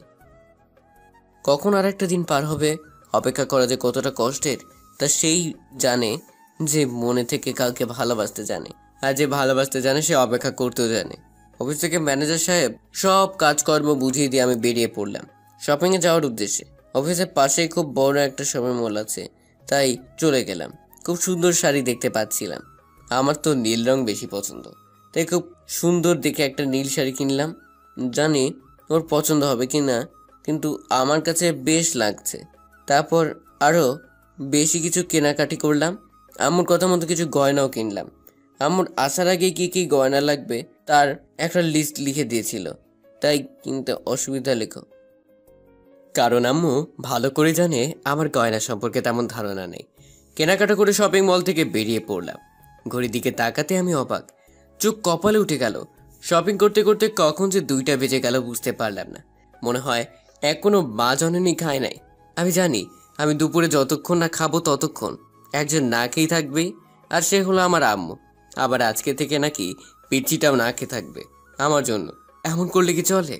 কখন আর একটা দিন পার হবে। অপেক্ষা করা যে কতটা কষ্টের তা সেই জানে যে মনে থেকে কাউকে ভালোবাসতে জানে, আর যে ভালোবাসতে জানে সে অপেক্ষা করতেও জানে। অফিস থেকে ম্যানেজার সাহেব সব কাজকর্ম বুঝিয়ে দিয়ে আমি বেরিয়ে পড়লাম শপিংয়ে যাওয়ার উদ্দেশ্যে। অফিসের পাশেই খুব বড় একটা শপিং মল আছে, তাই চলে গেলাম। খুব সুন্দর শাড়ি দেখতে পাচ্ছিলাম। আমার তো নীল রং বেশি পছন্দ, তাই খুব সুন্দর দেখে একটা নীল শাড়ি কিনলাম। জানি ওর পছন্দ হবে কি না, কিন্তু আমার কাছে বেশ লাগছে। তারপর আরও বেশি কিছু কেনাকাটি করলাম। আম্মুর কথা মতো কিছু গয়নাও কিনলাম। আম্মুর আসার আগে কি কি গয়না লাগবে তার একটা লিস্ট লিখে দিয়েছিল, তাই কিনতে অসুবিধা লেখো, কারণ আম্মু ভালো করে জানে আমার গয়না সম্পর্কে তেমন ধারণা নেই। কেনাকাটা করে শপিং মল থেকে বেরিয়ে পড়লাম। ঘড়ির দিকে তাকাতে আমি অবাক, চোখ কপালে উঠে গেল। শপিং করতে করতে কখন যে 2টা বেজে গেল বুঝতে পারলাম না। মনে হয় এখনো মা জননী খায় নাই। আমি জানি আমি দুপুরে যতক্ষণ না খাবো ততক্ষণ একজন না খেয়ে থাকবেই, আর সে হলো আমার আম্মু। আবার আজকে থেকে নাকি পিচিটাও না খেয়ে থাকবে আমার জন্য। এমন করলে কি চলে?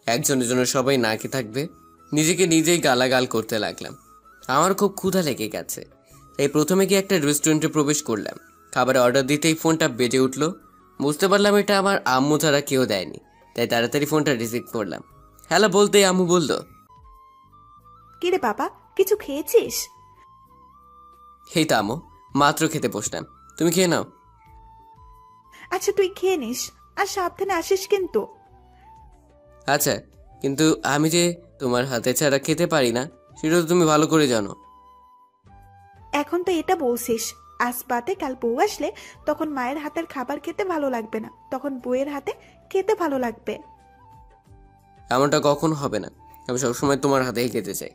একজনের জন্য সবাই না খেয়ে থাকবে। নিজেকে নিজেই গালাগাল করতে লাগলাম। আমার খুব ক্ষুধা লেগে গেছে, তাই প্রথমে গিয়ে একটা রেস্টুরেন্টে প্রবেশ করলাম। খাবারের অর্ডার দিতেই ফোনটা বেজে উঠলো। বুঝতে পারলাম এটা আমার আম্মু ছাড়া কেউ দেয়নি, তাই তাড়াতাড়ি ফোনটা রিসিভ করলাম। হ্যালো বলতেই আম্মু বলল, কিরে বাবা, কিছু খেয়েছিস? হেই তো আম্মু, মাত্র খেতে বসলাম, তুমি খেয়ে নাও। আচ্ছা তুই খেয়ে নিস, আর সাবধানে আসিস কিন্তু। আচ্ছা, কিন্তু আমি যে তোমার হাতে ছাড়া খেতে পারি না সেটা তো তুমি ভালো করে জানো। এখন তো এটা বলছিস, আজ বাদে কাল বউ আসলে তখন মায়ের হাতের খাবার খেতে ভালো লাগবে না, তখন বউয়ের হাতে খেতে ভালো লাগবে। এমনটা কখনো হবে না, আমি সবসময় তোমার হাতেই খেতে চাই।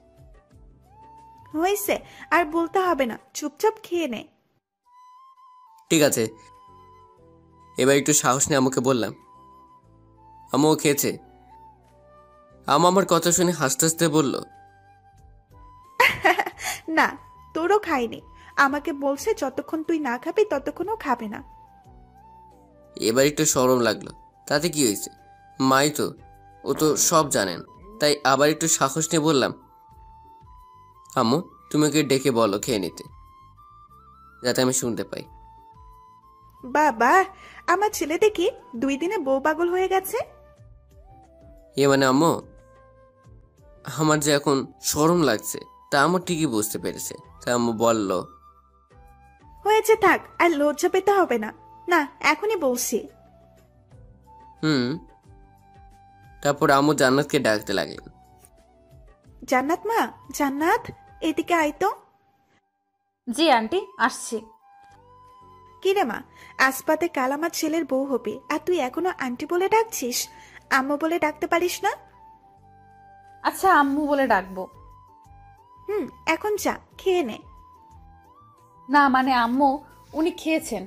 হয়েছে, আর বলতে হবে না, চুপচাপ খেয়ে নে। ঠিক আছে, এবার একটু সাহস নিয়ে আমাকে বললাম। আম্মুও খেয়েছে। আম্মু আমার কথা শুনে হাসতে হাসতে বলল, না, তোরও খাইনি। আমাকে বলছে যতক্ষণ তুই না খাবি ততক্ষণও খাবে না। এবার একটু শরম লাগলো। তাতে কি হয়েছে, মাই তো, ও তো সব জানেন। তাই আবার একটু সাহস নিয়ে বললাম, আম্মু তুমি ওকে ডেকে বলো খেয়ে নিতে, যাতে আমি শুনতে পাই। বাবা, আমার ছেলে দেখি 2 দিনে বউ পাগল হয়ে গেছে। মানে আম্মু, আমার যে এখন শরম লাগছে তা আম্মু ঠিকই বুঝতে পেরেছে। তাই আম্মু বলল, হয়েছে, থাক, আর লজ্জা পেতে হবে না। না, এখনই বলছি। তারপর আম্মু জান্নাতকে ডাকতে লাগলেন। জান্নাত মা, জান্নাত, এদিকে আয় তো। জি আন্টি, আসছি। কিরে মা, আসপাতে কাল আমার ছেলের বউ হবে, আর তুই এখনো আন্টি বলে ডাকছিস? আম্মু বলে ডাকতে পারিস না? আচ্ছা আম্মু বলে ডাকবো। এখন যা, খেয়ে নে। না মানে আম্মু, উনি খেয়েছেন।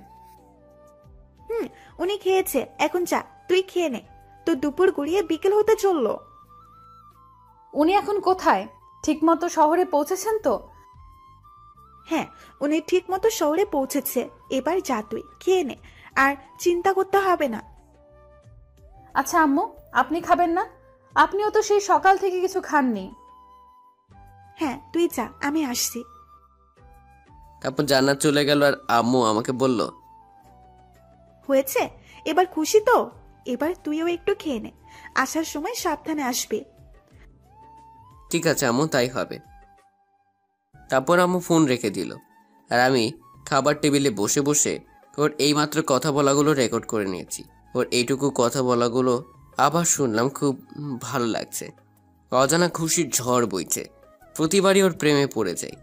উনি খেয়েছে, এখন যা, তুই খেয়ে নে। তো দুপুর গড়িয়ে বিকেল হতে চললো। উনি এখন কোথায়? ঠিক মতো শহরে পৌঁছেছেন তো? হ্যাঁ, উনি ঠিক মতো শহরে পৌঁছেছে। এবার যা, তুই খেয়ে নে, আর চিন্তা করতে হবে না। আচ্ছা আম্মু, আপনি খাবেন না? আপনিও তো সেই সকাল থেকে কিছু খাননি। হ্যাঁ, তুই যা, আমি আসছি। তারপর জান্নাত চলে গেল আর আম্মু আমাকে বলল, হয়েছে, এবার খুশি তো? এবার তুইও একটু খেয়ে নে, আসার সময় সাবধানে আসবি। ঠিক আছে আম্মু, তাই হবে। তারপর আম্মু ফোন রেখে দিল আর আমি খাবার টেবিলে বসে বসে ওর এইমাত্র কথা বলাগুলো রেকর্ড করে নিয়েছি। ওর এইটুকু কথা বলাগুলো আবার শুনলাম, খুব ভালো লাগছে। অজানা খুশির ঝড় বইছে। প্রতিবারই ওর প্রেমে পড়ে যাই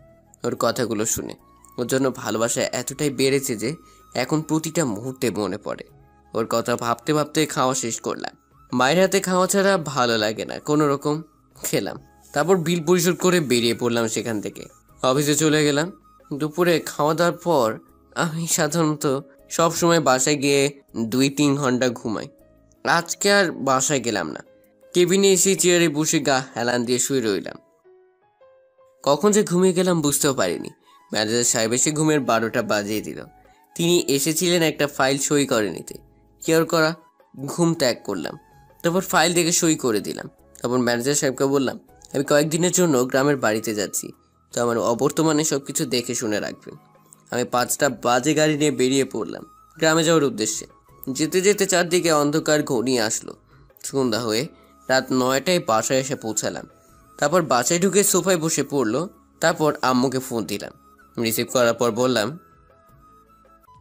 ওর কথাগুলো শুনে। ওর জন্য ভালোবাসা এতটাই বেড়েছে যে এখন প্রতিটা মুহূর্তে মনে পড়ে। ওর কথা ভাবতে ভাবতে খাওয়া শেষ করলাম। মায়ের হাতে খাওয়া ছাড়া ভালো লাগে না, কোনো রকম খেলাম। তারপর বিল পরিশোধ করে বেরিয়ে পড়লাম সেখান থেকে। অফিসে চলে গেলাম। দুপুরে খাওয়া দাওয়ার পর আমি সাধারণত সব সময় বাসায় গিয়ে 2-3 ঘন্টা ঘুমাই। আজকে আর বাসায় গেলাম না। কেবিনে এসে চেয়ারে বসে গা হেলান দিয়ে শুয়ে রইলাম। কখন যে ঘুমিয়ে গেলাম বুঝতেও পারিনি। ম্যানেজার সাহেব এসে ঘুমের 12টা বাজিয়ে দিল। তিনি এসেছিলেন একটা ফাইল সই করে নিতে। কেয়ার করা ঘুম ত্যাগ করলাম। তারপর ফাইল দেখে সই করে দিলাম। তারপর ম্যানেজার সাহেবকে বললাম, আমি কয়েকদিনের জন্য গ্রামের বাড়িতে যাচ্ছি, তো আমার অবর্তমানে সবকিছু দেখে শুনে রাখবেন। আমি 5টা বাজে গাড়ি নিয়ে বেরিয়ে পড়লাম গ্রামে যাওয়ার উদ্দেশ্যে। যেতে যেতে চারদিকে অন্ধকার ঘনিয়ে আসলো। সন্ধ্যা হয়ে রাত 9টায় বাসায় এসে পৌঁছালাম। তারপর বাসায় ঢুকে সোফায় বসে পড়লো। তারপর আম্মুকে ফোন দিলাম। রিসিভ করার পর বললাম,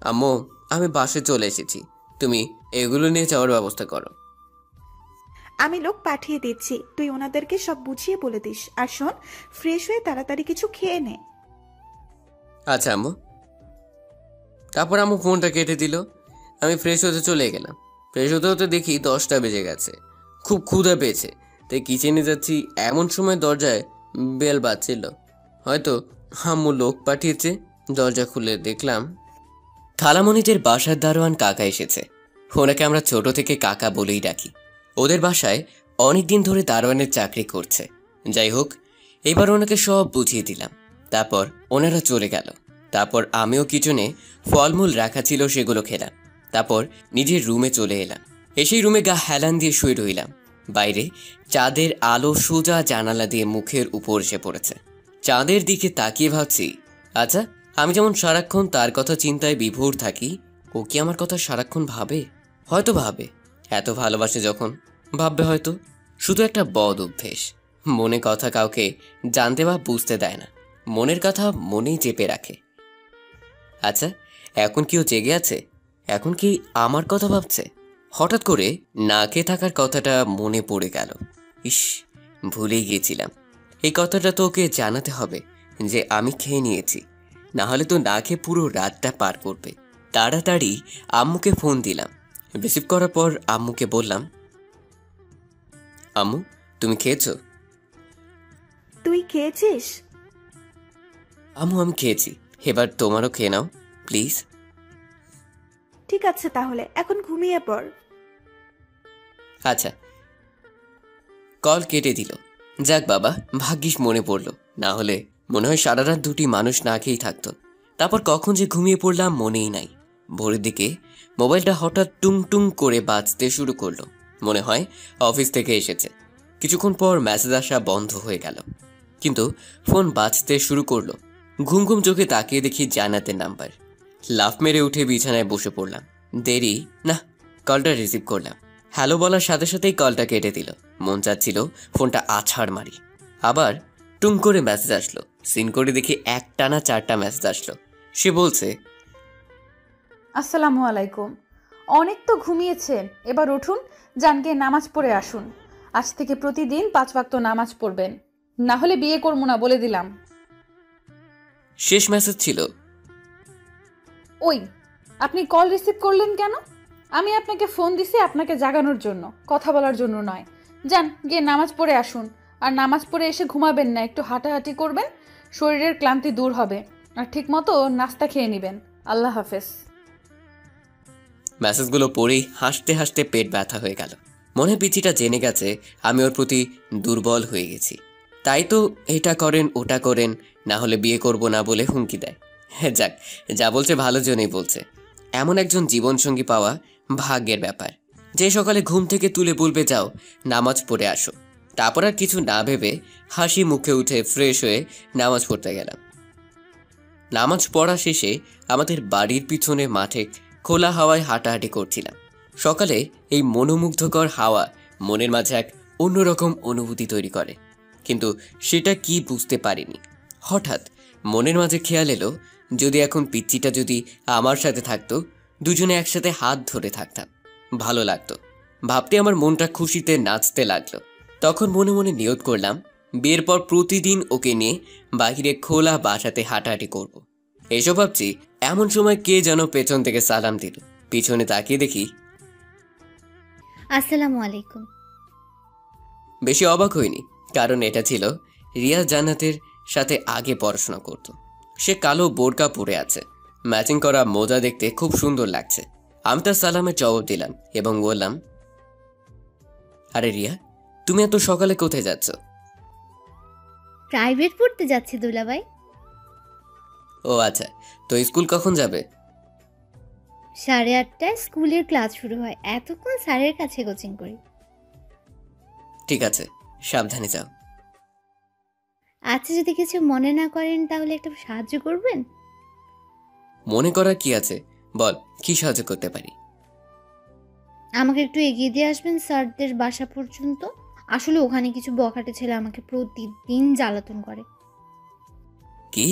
আম্মু, আমি বাসায় চলে এসেছি, তুমি এগুলো নিয়ে যাওয়ার ব্যবস্থা করো। আমি লোক পাঠিয়ে দিচ্ছি, তুই ওনাদেরকে সব বুঝিয়ে বলে দিস। আর শোন, ফ্রেশ হয়ে তাড়াতাড়ি কিছু খেয়ে নে। আচ্ছা আম্মু। তারপর আম্মু ফোনটা কেটে দিল। আমি ফ্রেশ হতে চলে গেলাম। ফ্রেশ হতে হতে দেখি 10টা বেজে গেছে। খুব ক্ষুধা পেয়েছে, তাই কিচেনে যাচ্ছি। এমন সময় দরজায় বেল বাজছিল। হয়তো আম্মু লোক পাঠিয়েছে। দরজা খুলে দেখলাম খালামণিদের বাসার দারোয়ান কাকা এসেছে। ওনাকে আমরা ছোট থেকে কাকা বলেই ডাকি। ওদের বাসায় অনেকদিন ধরে দারোয়ানের চাকরি করছে। যাই হোক, এবার ওনাকে সব বুঝিয়ে দিলাম। তারপর ওনারা চলে গেল। তারপর আমিও কিচেনে ফলমূল রাখা ছিল, সেগুলো খেলাম। তারপর নিজের রুমে চলে এলাম। এসেই রুমে গা হেলান দিয়ে শুয়ে রইলাম। বাইরে চাঁদের আলো সোজা জানালা দিয়ে মুখের উপর এসে পড়েছে। চাঁদের দিকে তাকিয়ে ভাবছি, আচ্ছা, আমি যেমন সারাক্ষণ তার কথা চিন্তায় বিভোর থাকি, ও কি আমার কথা সারাক্ষণ ভাবে? হয়তো ভাবে। এত ভালোবাসে যখন, ভাববে হয়তো। শুধু একটা বদ অভ্যেস, মনে কথা কাউকে জানতে বা বুঝতে দেয় না। মনের কথা মনেই চেপে রাখে। আচ্ছা, এখন কি ও জেগে আছে? এখন কি আমার কথা ভাবছে? হঠাৎ করে না খেয়ে থাকার কথাটা মনে পড়ে গেল। ইস, ভুলেই গিয়েছিলাম। এই কথাটা তো ওকে জানাতে হবে যে আমি খেয়ে নিয়েছি, না হলে তো না খেয়ে পুরো রাতটা পার করবে। তাড়াতাড়ি আম্মুকে ফোন দিলাম। রিসিভ করার পর আম্মুকে বললাম, আম্মু, তুমি খেয়েছো? তুই খেয়েছিস? আম্মু, আমি খেয়েছি। এবার তোমারও খেয়ে নাও প্লিজ। ঠিক আছে, তাহলে এখন ঘুমিয়ে পড়। আচ্ছা। কল কেটে দিল। যাক বাবা, ভাগ্যিস মনে পড়লো, না হলে মনে হয় সারা রাত দুটি মানুষ না খেয়েই থাকতো। তারপর কখন যে ঘুমিয়ে পড়লাম মনেই নাই। ভোরের দিকে মোবাইলটা হঠাৎ টুং টুং করে বাজতে শুরু করলো। মনে হয় অফিস থেকে এসেছে। কিছুক্ষণ পর মেসেজ আসা বন্ধ হয়ে গেল, কিন্তু ফোন বাজতে শুরু করলো। ঘুম ঘুম চোখে তাকিয়ে দেখি জান্নাতের নাম্বার। লাফ মেরে উঠে বিছানায় বসে পড়লাম। দেরি না, কলটা রিসিভ করলাম। হ্যালো বলার সাথে সাথেই কলটা কেটে দিল। মন চাচ্ছিল ফোনটা আছাড় মারি। আবার টুং করে মেসেজ আসলো। সিন করে দেখি একটানা 4টা মেসেজ আসলো। সে বলছে, আসসালামু আলাইকুম। অনেক তো ঘুমিয়েছেন, এবার উঠুন, যান গিয়ে নামাজ পড়ে আসুন। আজ থেকে প্রতিদিন 5 ওয়াক্ত নামাজ পড়বেন, না হলে বিয়ে করবো না বলে দিলাম। শেষ মেসেজ ছিল, ওই, আপনি কল রিসিভ করলেন কেন? আমি আপনাকে ফোন দিছি আপনাকে জাগানোর জন্য, কথা বলার জন্য নয়। যান গিয়ে নামাজ পড়ে আসুন। আর নামাজ পড়ে এসে ঘুমাবেন না, একটু হাঁটাহাঁটি করবেন, শরীরের ক্লান্তি দূর হবে। আর ঠিক মতো নাস্তা খেয়ে নেবেন। আল্লাহ হাফেজ। মেসেজগুলো পড়েই হাসতে হাসতে পেট ব্যথা হয়ে গেল। মনে পিছিটা জেনে গেছে আমি ওর প্রতি দুর্বল হয়ে গেছি। তাই তো এটা করেন ওটা করেন, না হলে বিয়ে করব না বলে হুমকি দেয়। যাক, যা বলছে ভালোর জন্যই বলছে। এমন একজন জীবনসঙ্গী পাওয়া ভাগ্যের ব্যাপার, যে সকালে ঘুম থেকে তুলে বলবে যাও নামাজ পড়ে আসো। তারপর আর কিছু না ভেবে হাসি মুখে উঠে ফ্রেশ হয়ে নামাজ পড়তে গেলাম। নামাজ পড়া শেষে আমাদের বাড়ির পিছনে মাঠে খোলা হাওয়ায় হাঁটাহাঁটি করছিলাম। সকালে এই মনোমুগ্ধকর হাওয়া মনের মাঝে এক অন্যরকম অনুভূতি তৈরি করে, কিন্তু সেটা কি বুঝতে পারিনি। হঠাৎ মনের মাঝে খেয়াল এলো, যদি এখন পিচ্চিটা যদি আমার সাথে থাকতো, দুজনে একসাথে হাত ধরে থাকতাম, ভালো লাগতো। ভাবতে আমার মনটা খুশিতে নাচতে লাগলো। তখন মনে মনে নিয়ত করলাম, বিয়ের পর প্রতিদিন ওকে নিয়ে বাহিরে খোলা বাসাতে হাঁটাহাঁটি করব। এসব ভাবছি, এমন সময় কে যেন পেছন থেকে সালাম দিল। পিছনে তাকিয়ে দেখি, আসসালামু আলাইকুম। বেশি অবাক হইনি, কারণ এটা ছিল রিয়া জান্নাতের সাথে আগে পড়াশোনা করত। সে কালো বোরকা পরে আছে, ম্যাচিং করা মোজা দেখতে খুব সুন্দর লাগছে। আমি তার সালামের জবাব দিলাম এবং বললাম, আরে রিয়া, তুমি এত সকালে কোথায় যাচ্ছ? প্রাইভেট পড়তে যাচ্ছি দুলাভাই। ও আচ্ছা, তো স্কুল কখন যাবে? 8:30টায় স্কুলের ক্লাস শুরু হয়, এতক্ষণ স্যারের কাছে কোচিং করি। ঠিক আছে, সাবধানে যাও। আচ্ছা, যদি কিছু মনে না করেন তাহলে একটু সাহায্য করবেন? মনে করার কি আছে, বল, কি সাহায্য করতে পারি? আমাকে একটু এগিয়ে দিয়ে আসবেন স্যারদের বাসা পর্যন্ত। আসলে ওখানে কিছু বখাটে ছেলে আমাকে প্রতিদিন জ্বালাতন করে। কি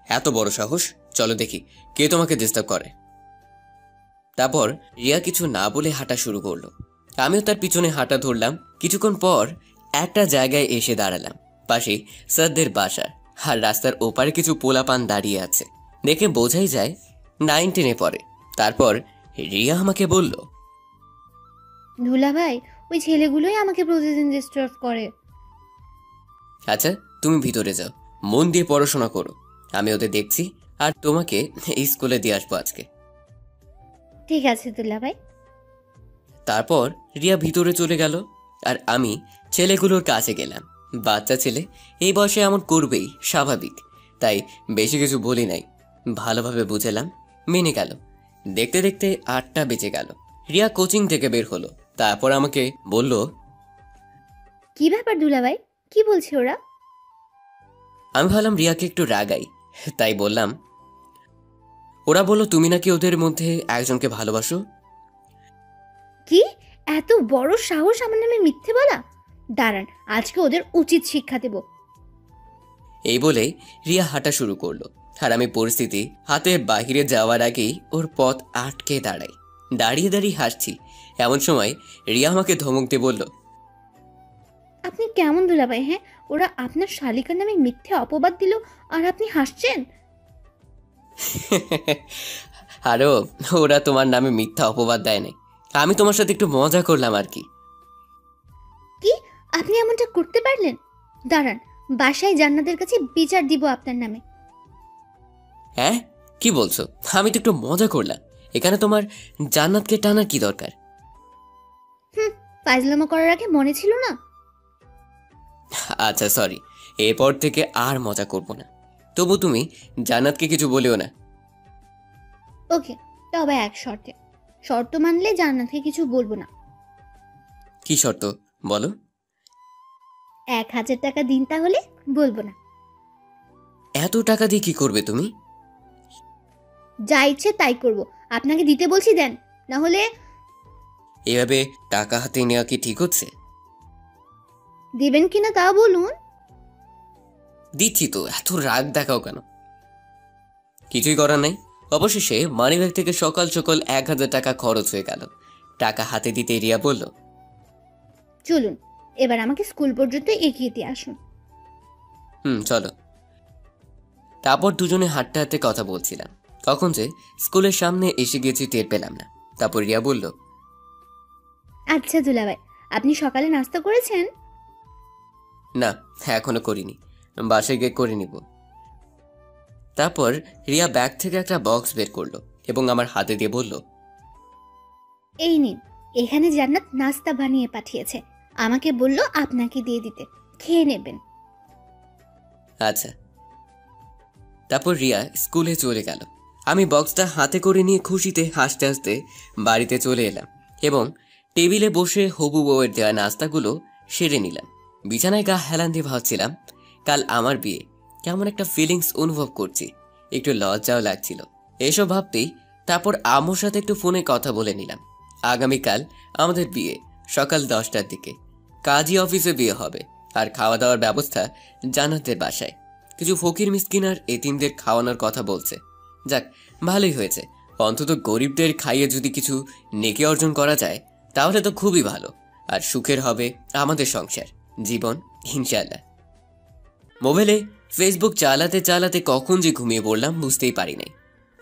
এত বড় সাহস? চলো দেখি কে তোমাকে ডিস্টার্ব করে। তারপর রিয়া কিছু না বলে হাঁটা শুরু করলো। আমিও তার পিছনে হাঁটা ধরলাম। কিছুক্ষণ পর একটা জায়গায় এসে দাঁড়ালাম, পাশে স্যারদের বাসা, আর রাস্তার ওপারে কিছু পোলাপান দাঁড়িয়ে আছে। দেখে বোঝাই যায় 9-10-এ পড়ে। তারপর রিয়া আমাকে বলল, দুলাভাই, ওই ছেলেগুলোই আমাকে প্রতিদিন ডিস্টার্ব করে। আচ্ছা তুমি ভিতরে যাও, মন দিয়ে পড়াশোনা করো, আমি ওদের দেখছি, আর তোমাকে এই স্কুলে দিয়ে আসবো আজকে। ঠিক আছে দুলাভাই। তারপর রিয়া ভিতরে চলে গেল, আর আমি ছেলেগুলোর কাছে গেলাম। বাচ্চা ছেলে, এই বয়সে এমন করবেই, স্বাভাবিক। তাই বেশি কিছু বলি নাই, ভালোভাবে বুঝালাম, মেনে গেল। দেখতে দেখতে 8টা বেজে গেল। রিয়া কোচিং থেকে বের হলো, তারপর আমাকে বলল, কি ব্যাপার দুলাভাই, কি বলছে ওরা? আমি ভাবলাম রিয়াকে একটু রাগাই, তাই বললাম, ওরা বলল তুমি নাকি ওদের মধ্যে একজনকে ভালোবাসো। কি এত বড় সাহস আমার নামে মিথ্যে বলা! দাঁড়ান, আজকে ওদের উচিত শিক্ষা দেব। এই বলেই রিয়া হাঁটা শুরু করলো, আর আমি পরিস্থিতি হাতে বাহিরে যাওয়ার আগেই ওর পথ আটকে দাঁড়াই। দাঁড়িয়ে দাঁড়িয়ে হাসছি। এমন সময় রিয়া আমাকে ধমক দিয়ে বলল, আপনি কেমন দুলাভাই? হ্যাঁ, ওরা আপনার শালিকার নামে মিথ্যে অপবাদ দিল আর আপনি হাসছেন? আরো ওরা তোমার নামে মিথ্যা অপবাদ দেয় নাই, আমি তোমার সাথে একটু মজা করলাম আর কি। কি, আপনি এমনটা করতে পারলেন? দাঁড়ান, বাসায় জান্নাতের কাছে বিচার দিব আপনার নামে। হ্যাঁ, কি বলছো? আমি তো একটু মজা করলাম, এখানে তোমার জান্নাতকে টানার কি দরকার? ফাজলামো করার আগে মনে ছিল না? আচ্ছা সরি, এরপর থেকে আর মজা করব না। তবু তুমি জান্নাতকে কিছু বলিও না। ওকে, তবে এক শর্তে। শর্ত মানলে জান্নাতকে কিছু বলবো না। কি শর্ত বলো? 1000 টাকা দিন, তাহলে বলবো না। এত টাকা দিয়ে কি করবে তুমি? যা ইচ্ছে তাই করব। আপনাকে দিতে বলছি, দেন, না হলে। এভাবে টাকা হাতে নেওয়া কি ঠিক হচ্ছে? দিবেন কিনা তা বলুন। দিচ্ছি তো, এত রাগ দেখাও কেন? কিছুই করার নাই। অবশেষে মানিব্যাগ থেকে সকাল সকাল 1000 টাকা খরচ হয়ে গেল। টাকা হাতে দিতে রিয়া বলল, চলুন, এবার আমাকে স্কুল পর্যন্ত এগিয়ে দিয়ে আসুন। চলো। তারপর দুজনে হাঁটতে হাঁটতে কথা বলছিলাম, তখন যে স্কুলের সামনে এসে গেছি টের পেলাম না। তারপর রিয়া বলল, আচ্ছা দুলাভাই, আপনি সকালে নাস্তা করেছেন? না, এখনো করিনি, বাসায় গিয়ে করে নিব। তারপর রিয়া ব্যাগ থেকে একটা বক্স বের করলো এবং আমার হাতে দিয়ে বলল, এই নিন, এখানে জান্নাত নাস্তা বানিয়ে পাঠিয়েছে। আমাকে বলল আপনাকে দিয়ে দিতে, খেয়ে নেবেন। আচ্ছা। তারপর রিয়া স্কুলে চলে গেল। আমি বক্সটা হাতে করে নিয়ে খুশিতে হাসতে হাসতে বাড়িতে চলে এলাম এবং টেবিলে বসে হবু বউয়ের দেওয়া নাস্তাগুলো সেরে নিলাম। বিছানায় গা হেলান দিয়ে ভাবছিলাম কাল আমার বিয়ে, কেমন একটা ফিলিংস অনুভব করছি, একটু লজ্জাও লাগছিল। এসব ভাবতেই তারপর আম্মুর সাথে একটু ফোনে কথা বলে নিলাম। আগামীকাল আমাদের বিয়ে সকাল 10টার দিকে। কাজী অফিসে বিয়ে হবে আর খাওয়া দাওয়ার ব্যবস্থা জান্নাতের বাসায়। কিছু ফকির মিসকিন আর এতিমদের খাওয়ানোর কথা বলছে। যাক, ভালোই হয়েছে। অন্তত গরিবদের খাইয়ে যদি কিছু নেকি অর্জন করা যায় তাহলে তো খুবই ভালো, আর সুখের হবে আমাদের সংসার জীবন ইনশাআল্লাহ। মোবাইলে ফেসবুক চালাতে চালাতে কখন যে ঘুমিয়ে পড়লাম বুঝতেই পারি নাই।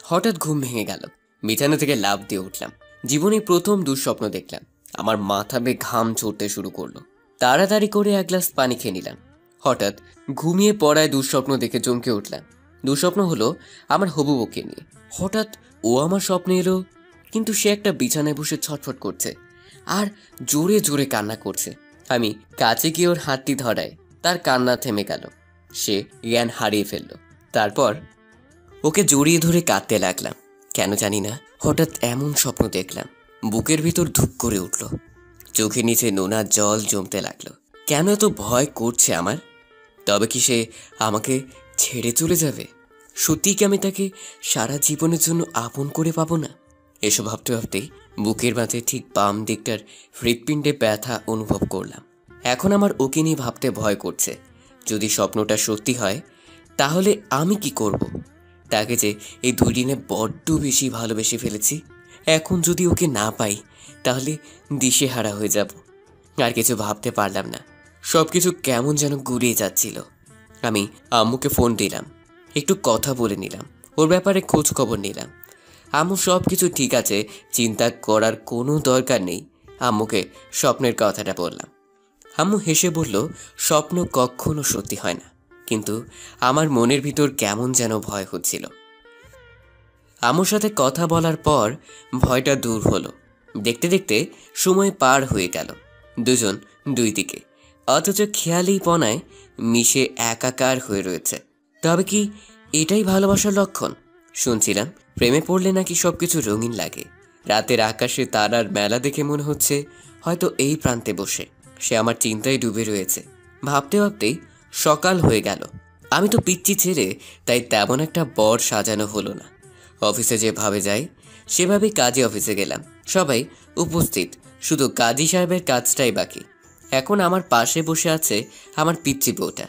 হঠাৎ ঘুম ভেঙে গেল, বিছানা থেকে লাফ দিয়ে উঠলাম। জীবনে প্রথম দুঃস্বপ্ন দেখলাম। আমার মাথা বেয়ে ঘাম ঝরতে শুরু করলো। তাড়াতাড়ি করে এক গ্লাস পানি খেয়ে নিলাম। হঠাৎ ঘুমিয়ে পড়ায় দুঃস্বপ্ন দেখে চমকে উঠলাম। দুঃস্বপ্ন হলো আমার হবু বউকে নিয়ে। হঠাৎ ও আমার স্বপ্নে এলো, কিন্তু সে একটা বিছানায় বসে ছটফট করছে আর জোরে জোরে কান্না করছে। আমি কাছে গিয়ে ওর হাতটি ধরায় তার কান্না থেমে গেল। সে জ্ঞান হারিয়ে ফেলল। তারপর ওকে জড়িয়ে ধরে কাঁদতে লাগলাম। কেন জানি না হঠাৎ এমন স্বপ্ন দেখলাম, বুকের ভিতর ধুপ করে উঠল, চোখের নিচে নোনা জল জমতে লাগলো। কেন এত ভয় করছে আমার? তবে কি সে আমাকে ছেড়ে চলে যাবে? সত্যি কি আমি তাকে সারা জীবনের জন্য আপন করে পাবো না? এসব ভাবতে ভাবতেই বুকের মাঝে ঠিক বাম দিকটার হৃৎপিণ্ডে ব্যথা অনুভব করলাম। এখন আমার ওকে নিয়ে ভাবতে ভয় করছে। যদি স্বপ্নটা সত্যি হয় তাহলে আমি কি করব? তাকে যে এই 2 দিনে বড্ড বেশি ভালোবেসে ফেলেছি। এখন যদি ওকে না পাই তাহলে দিশেহারা হয়ে যাব। আর কিছু ভাবতে পারলাম না। সব কিছু কেমন যেন গুলিয়ে যাচ্ছিল। আমি আম্মুকে ফোন দিলাম, একটু কথা বলে নিলাম, ওর ব্যাপারে খোঁজ খবর নিলাম। আম্মু সব কিছু ঠিক আছে, চিন্তা করার কোনো দরকার নেই। আম্মুকে স্বপ্নের কথাটা বললাম। আম্মু হেসে বলল, স্বপ্ন কখনো সত্যি হয় না, কিন্তু আমার মনের ভিতর কেমন যেন ভয় হচ্ছিল। আম্মুর সাথে কথা বলার পর ভয়টা দূর হলো। দেখতে দেখতে সময় পার হয়ে গেল। দুজন দুই দিকে, অথচ খেয়ালি পনায় মিশে একাকার হয়ে রয়েছে। তবে কি এটাই ভালোবাসার লক্ষণ? শুনছিলাম প্রেমে পড়লে নাকি সবকিছু রঙিন লাগে। রাতের আকাশে তারার মেলা দেখে মনে হচ্ছে হয়তো এই প্রান্তে বসে সে আমার চিন্তায় ডুবে রয়েছে। ভাবতে ভাবতেই সকাল হয়ে গেল। আমি তো পিচ্ছি ছেড়ে, তাই তেমন একটা বর সাজানো হলো না। অফিসে যেভাবে যাই সেভাবেই কাজী অফিসে গেলাম। সবাই উপস্থিত, শুধু কাজী সাহেবের কাজটাই বাকি। এখন আমার পাশে বসে আছে আমার পিচ্চি বউটা।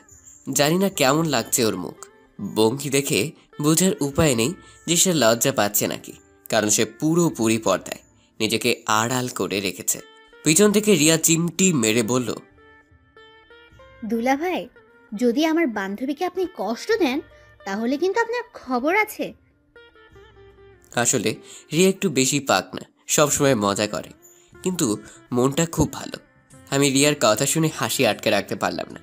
জানি না কেমন লাগছে ওর মুখ। ভঙ্গি দেখে বোঝার উপায় নেই যে সে লজ্জা পাচ্ছে নাকি, কারণ সে পুরোপুরি পর্দায় নিজেকে আড়াল করে রেখেছে। পিছন থেকে রিয়া চিমটি মেরে বলল, দুলা ভাই, যদি আমার বান্ধবীকে আপনি কষ্ট দেন তাহলে কিন্তু আপনার খবর আছে। আসলে রিয়া একটু বেশি পাক না, সবসময় মজা করে, কিন্তু মনটা খুব ভালো। আমি রিয়ার কথা শুনে হাসি আটকে রাখতে পারলাম না,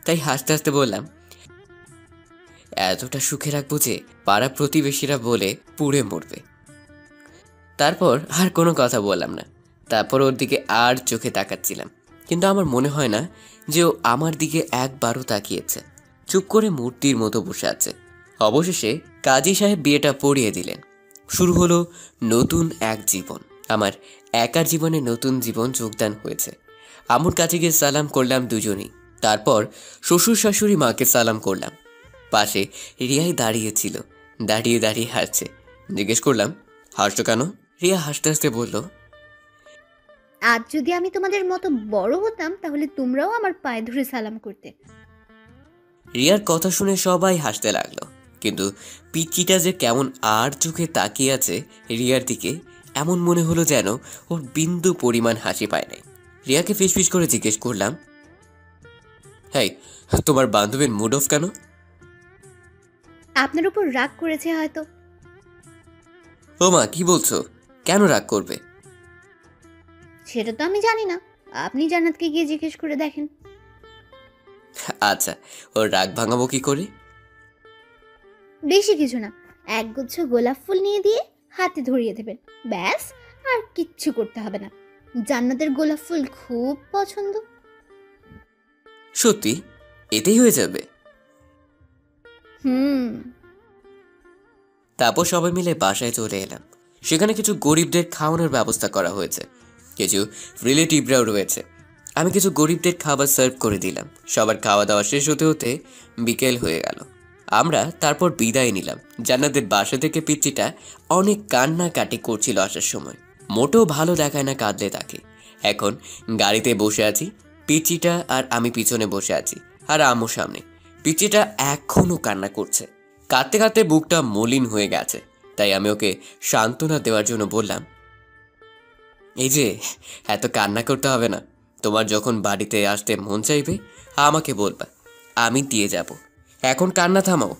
তাই হাসতে হাসতে বললাম, এতটা সুখে রাখবো যে পাড়া প্রতিবেশীরা বলে পুড়ে মরবে। তারপর আর কোনো কথা বললাম না। তারপর ওর দিকে আর চোখে তাকাচ্ছিলাম, কিন্তু আমার মনে হয় না যে ও আমার দিকে একবারও তাকিয়েছে। চুপ করে মূর্তির মতো বসে আছে। অবশেষে কাজী সাহেব বিয়েটা পড়িয়ে দিলেন। শুরু হলো নতুন এক জীবন। আমার একার জীবনে নতুন জীবন যোগদান হয়েছে। আম্মুর কাছে গিয়ে সালাম করলাম দুজনেই। তারপর শ্বশুর শাশুড়ি মাকে সালাম করলাম। পাশে রিয়াই দাঁড়িয়েছিল, দাঁড়িয়ে দাঁড়িয়ে হাসছে। জিজ্ঞেস করলাম, হাসছো কেন? রিয়া হাসতে হাসতে বলল, আজ যদি আমি তোমাদের মতো বড় হতাম তাহলে তোমরাও আমার পায়ে ধরে সালাম করতে। রিয়ার কথা শুনে সবাই হাসতে লাগলো, কিন্তু পিচ্চিটা যে কেমন আর চোখে তাকিয়ে আছে রিয়ার দিকে, এমন মনে হলো যেন ওর বিন্দু পরিমাণ হাসি পায় নাই। রিয়াকে ফিসফিস করে জিজ্ঞেস করলাম, হ্যাঁ, তোমার বান্ধবীর মুড অফ কেন? আপনার উপর রাগ করেছে হয়তো। ও মা, কি বলছো? কেন রাগ করবে? সেটা তো আমি জানি না, আপনি জান্নাতকে গিয়ে জিজ্ঞেস করে দেখেন। আচ্ছা, ওর রাগ ভাঙাবো কি করে? বেশি কিছু না, একগুচ্ছ গোলাপ ফুল নিয়ে দিয়ে হাতে ধরিয়ে দেবেন, ব্যাস, আর কিচ্ছু করতে হবে না। জান্নাতের গোলাপ ফুল খুব পছন্দ। সত্যি? এতেই হয়ে যাবে? হুম। তারপর সবাই মিলে বাসায় চলে এলাম। সেখানে কিছু গরিবদের খাওয়ানোর ব্যবস্থা করা হয়েছে, কিছু রিলেটিভরাও রয়েছে। আমি কিছু গরিবদের খাবার সার্ভ করে দিলাম। সবার খাওয়া দাওয়া শেষ হতে হতে বিকেল হয়ে গেল। আমরা তারপর বিদায় নিলাম। জান্নাতের বাসা থেকে পিচ্চিটা অনেক কান্নাকাটি করছিল আসার সময়। মোটেও ভালো দেখায় না কাঁদলে তাকে। এখন গাড়িতে বসে আছি, পিচ্চিটা আর আমি পিছনে বসে আছি, আর আম্মু সামনে। পিচ্চিটা এখনো কান্না করছে, কাঁদতে কাঁদতে বুকটা মলিন হয়ে গেছে। তাই আমি ওকে সান্ত্বনা দেওয়ার জন্য বললাম, এই যে এত কান্না করতে হবে না, তোমার যখন বাড়িতে আসতে মন চাইবে আমাকে বলবা, আমি দিয়ে যাব। এখন কান্না থামাও।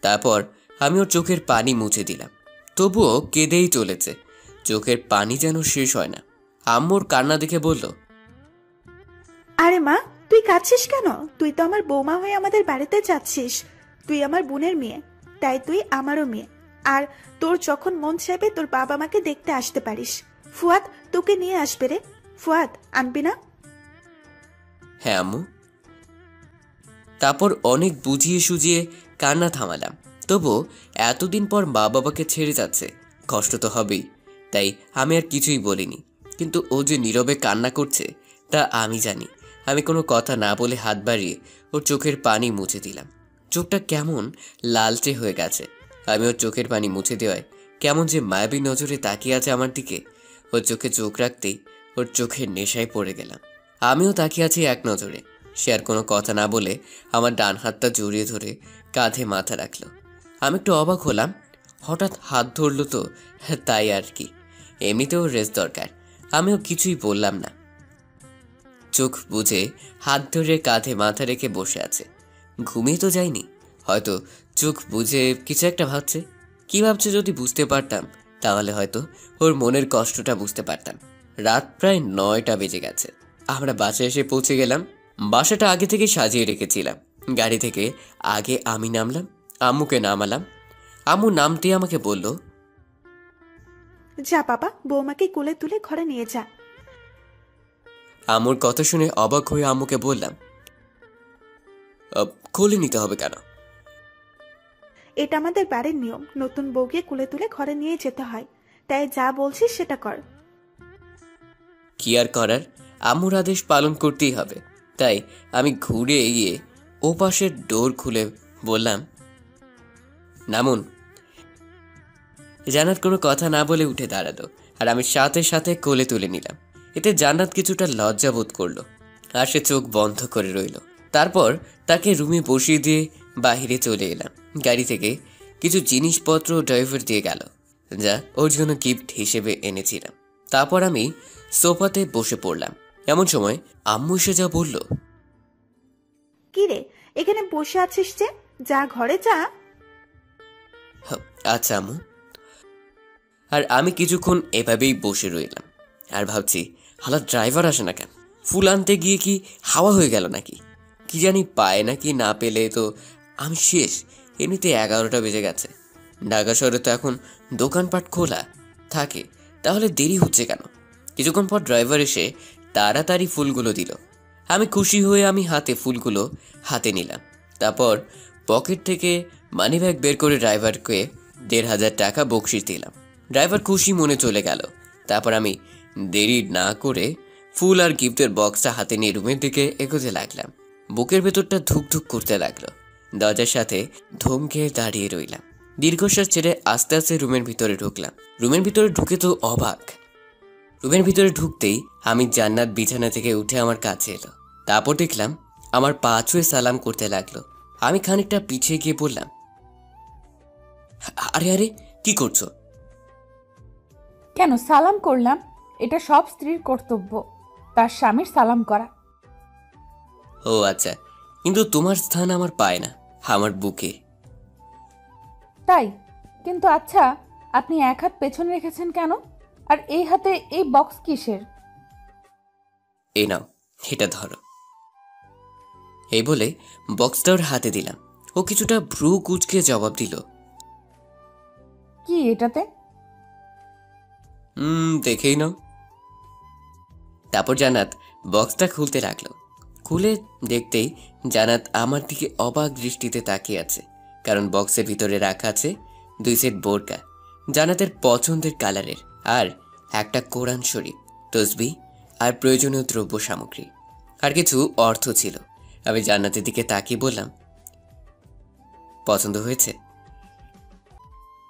তারপর আমি ওর চোখের পানি মুছে দিলাম। তবুও কেঁদেই চলেছে, চোখের পানি যেন শেষ হয় না। আম্মুর কান্না দেখে বলল, আরে মা, তুই কাঁদছিস কেন? তুই তো আমার বৌমা হয়ে আমাদের বাড়িতে যাচ্ছিস। তুই আমার বোনের মেয়ে, তাই তুই আমারও মেয়ে। আর তোর যখন মন চাইবে তোর বাবা মাকে দেখতে আসতে পারিস। ফুয়াদ তোকে নিয়ে আসবে রে। ফুয়াদ, আনবি না? হ্যাঁ আম্মু। তারপর অনেক বুঝিয়ে সুজিয়ে কান্না থামালাম। তবু এতদিন পর মা বাবাকে ছেড়ে যাচ্ছে, কষ্ট তো হবেই। তাই আমি আর কিছুই বলিনি। কিন্তু ও যে নীরবে কান্না করছে তা আমি জানি। আমি কোনো কথা না বলে হাত বাড়িয়ে ওর চোখের পানি মুছে দিলাম। চোখটা কেমন লালচে হয়ে গেছে। আমি ওর চোখের পানি মুছে দেওয়ায় কেমন যে মায়াবী নজরে তাকিয়ে আছে আমার দিকে। ওর চোখে চোখ রাখতেই ওর চোখের নেশায় পড়ে গেলাম। আমিও তাকিয়ে আছি এক নজরে। সে আর কোনো কথা না বলে আমার ডান হাতটা জড়িয়ে ধরে কাঁধে মাথা রাখলো। আমি একটু অবাক হলাম, হঠাৎ হাত ধরলো তো, তাই আর কি। এমনিতেও রেস্ট দরকার। আমিও কিছুই বললাম না। চোখ বুজে হাত ধরে কাঁধে মাথা রেখে বসে আছে। ঘুমিয়ে তো যায়নি, হয়তো চোখ বুজে কিছু একটা ভাবছে। কি ভাবছে যদি বুঝতে পারতাম তাহলে হয়তো ওর মনের কষ্টটা বুঝতে পারতাম। রাত প্রায় 9টা বেজে গেছে। আমরা বাসায় এসে পৌঁছে গেলাম। বাসাটা আগে থেকে সাজিয়ে রেখেছিলাম। গাড়ি থেকে আগে আমি নামলাম, আম্মুকে নামালাম। আম্মু নামতে আমাকে বলল, যা বাবা, বৌমাকে কোলে তুলে ঘরে নিয়ে যা। আম্মুর কথা শুনে অবাক হয়ে আম্মুকে বললাম, কোলে নিতে হবে কেন? এটা আমাদের বাড়ির নিয়ম, নতুন বউকে কোলে তুলে ঘরে নিয়ে যেতে হয়। তাই যা বলছিস সেটা কর। কি আর করার, আম্মুর আদেশ পালন করতেই হবে। তাই আমি ঘুরে গিয়ে ও পাশের ডোর খুলে বললাম, নামুন। জান্নাত কোনো কথা না বলে উঠে দাঁড়ালো, আর আমি সাথে সাথে কোলে তুলে নিলাম। এতে জান্নাত কিছুটা লজ্জা বোধ করলো, আর সে চোখ বন্ধ করে রইল। তারপর তাকে রুমে বসিয়ে দিয়ে বাহিরে চলে এলাম। গাড়ি থেকে কিছু জিনিসপত্র ড্রাইভার দিয়ে গেল, যা ওর জন্য গিফট হিসেবে এনেছিলাম। তারপর আমি সোফাতে বসে পড়লাম। এমন সময় আম্মু এসে যা বলল, কি রে, এখানে বসে আছিস যে? যা ঘরে যা। আচ্ছা আম্মু। আর আমি কিছুক্ষণ এভাবেই বসে রইলাম আর ভাবছি, হালা ড্রাইভার আসে না কেন? ফুল আনতে গিয়ে কি হাওয়া হয়ে গেল নাকি? কি জানি পায় নাকি, না পেলে তো আমি শেষ। এমনিতে 11টা বেজে গেছে। ঢাকা শহরে তো এখন দোকানপাট খোলা থাকে, তাহলে দেরি হচ্ছে কেন? কিছুক্ষণ পর ড্রাইভার এসে তাড়াতাড়ি ফুলগুলো দিল। আমি খুশি হয়ে আমি ফুলগুলো হাতে নিলাম। তারপর পকেট থেকে মানিব্যাগ বের করে ড্রাইভারকে 1500 টাকা বকশিশ দিলাম। ড্রাইভার খুশি মনে চলে গেল। তারপর আমি দেরি না করে ফুল আর গিফটের বক্সটা হাতে নিয়ে রুমের দিকে এগোতে লাগলাম। বুকের ভেতরটা ধুকধুক করতে লাগলো। দরজার সাথে ধমকে দাঁড়িয়ে রইলাম। দীর্ঘশ্বাস ছেড়ে আস্তে আস্তে রুমের ভিতরে ঢুকলাম। রুমের ভিতরে ঢুকে তো অবাক। রুমের ভিতরে ঢুকতেই আমি জান্নাত বিছানা থেকে উঠে আমার কাছে এলো। তারপর দেখলাম আমার পা ছুঁয়ে সালাম করতে লাগলো। আমি খানিকটা পিছিয়ে গিয়ে বললাম, আরে আরে কি করছো? কেন সালাম করলাম? এটা সব স্ত্রীর কর্তব্য, তার স্বামীর সালাম করা। ও আচ্ছা, কিন্তু তোমার স্থান আমার পায় না, আমার বুকে। তাই? কিন্তু আচ্ছা, আপনি এক হাত পেছনে রেখেছেন কেন? আর এই হাতে এই বক্স কিসের? এই নাও, এটা ধরো। এই বলে বক্সটা ওর হাতে দিলাম। ও কিছুটা ভ্রু কুঁচকে জবাব দিল, কি এটাতে? দেখেই নাও। তারপর জান্নাত বক্সটা খুলতে লাগলো। খুলে দেখতেই জান্নাত আমার দিকে অবাক দৃষ্টিতে তাকিয়ে আছে। কারণ বক্সের ভিতরে রাখা আছে 2 সেট বোরকা, জান্নাতের পছন্দের কালারের, আর একটা কোরআন শরীফ, তসবিহ আর প্রয়োজনীয় দ্রব্য সামগ্রী। আর কিছু অর্থ ছিল। আমি জান্নাতের দিকে তাকিয়ে বললাম, পছন্দ হয়েছে?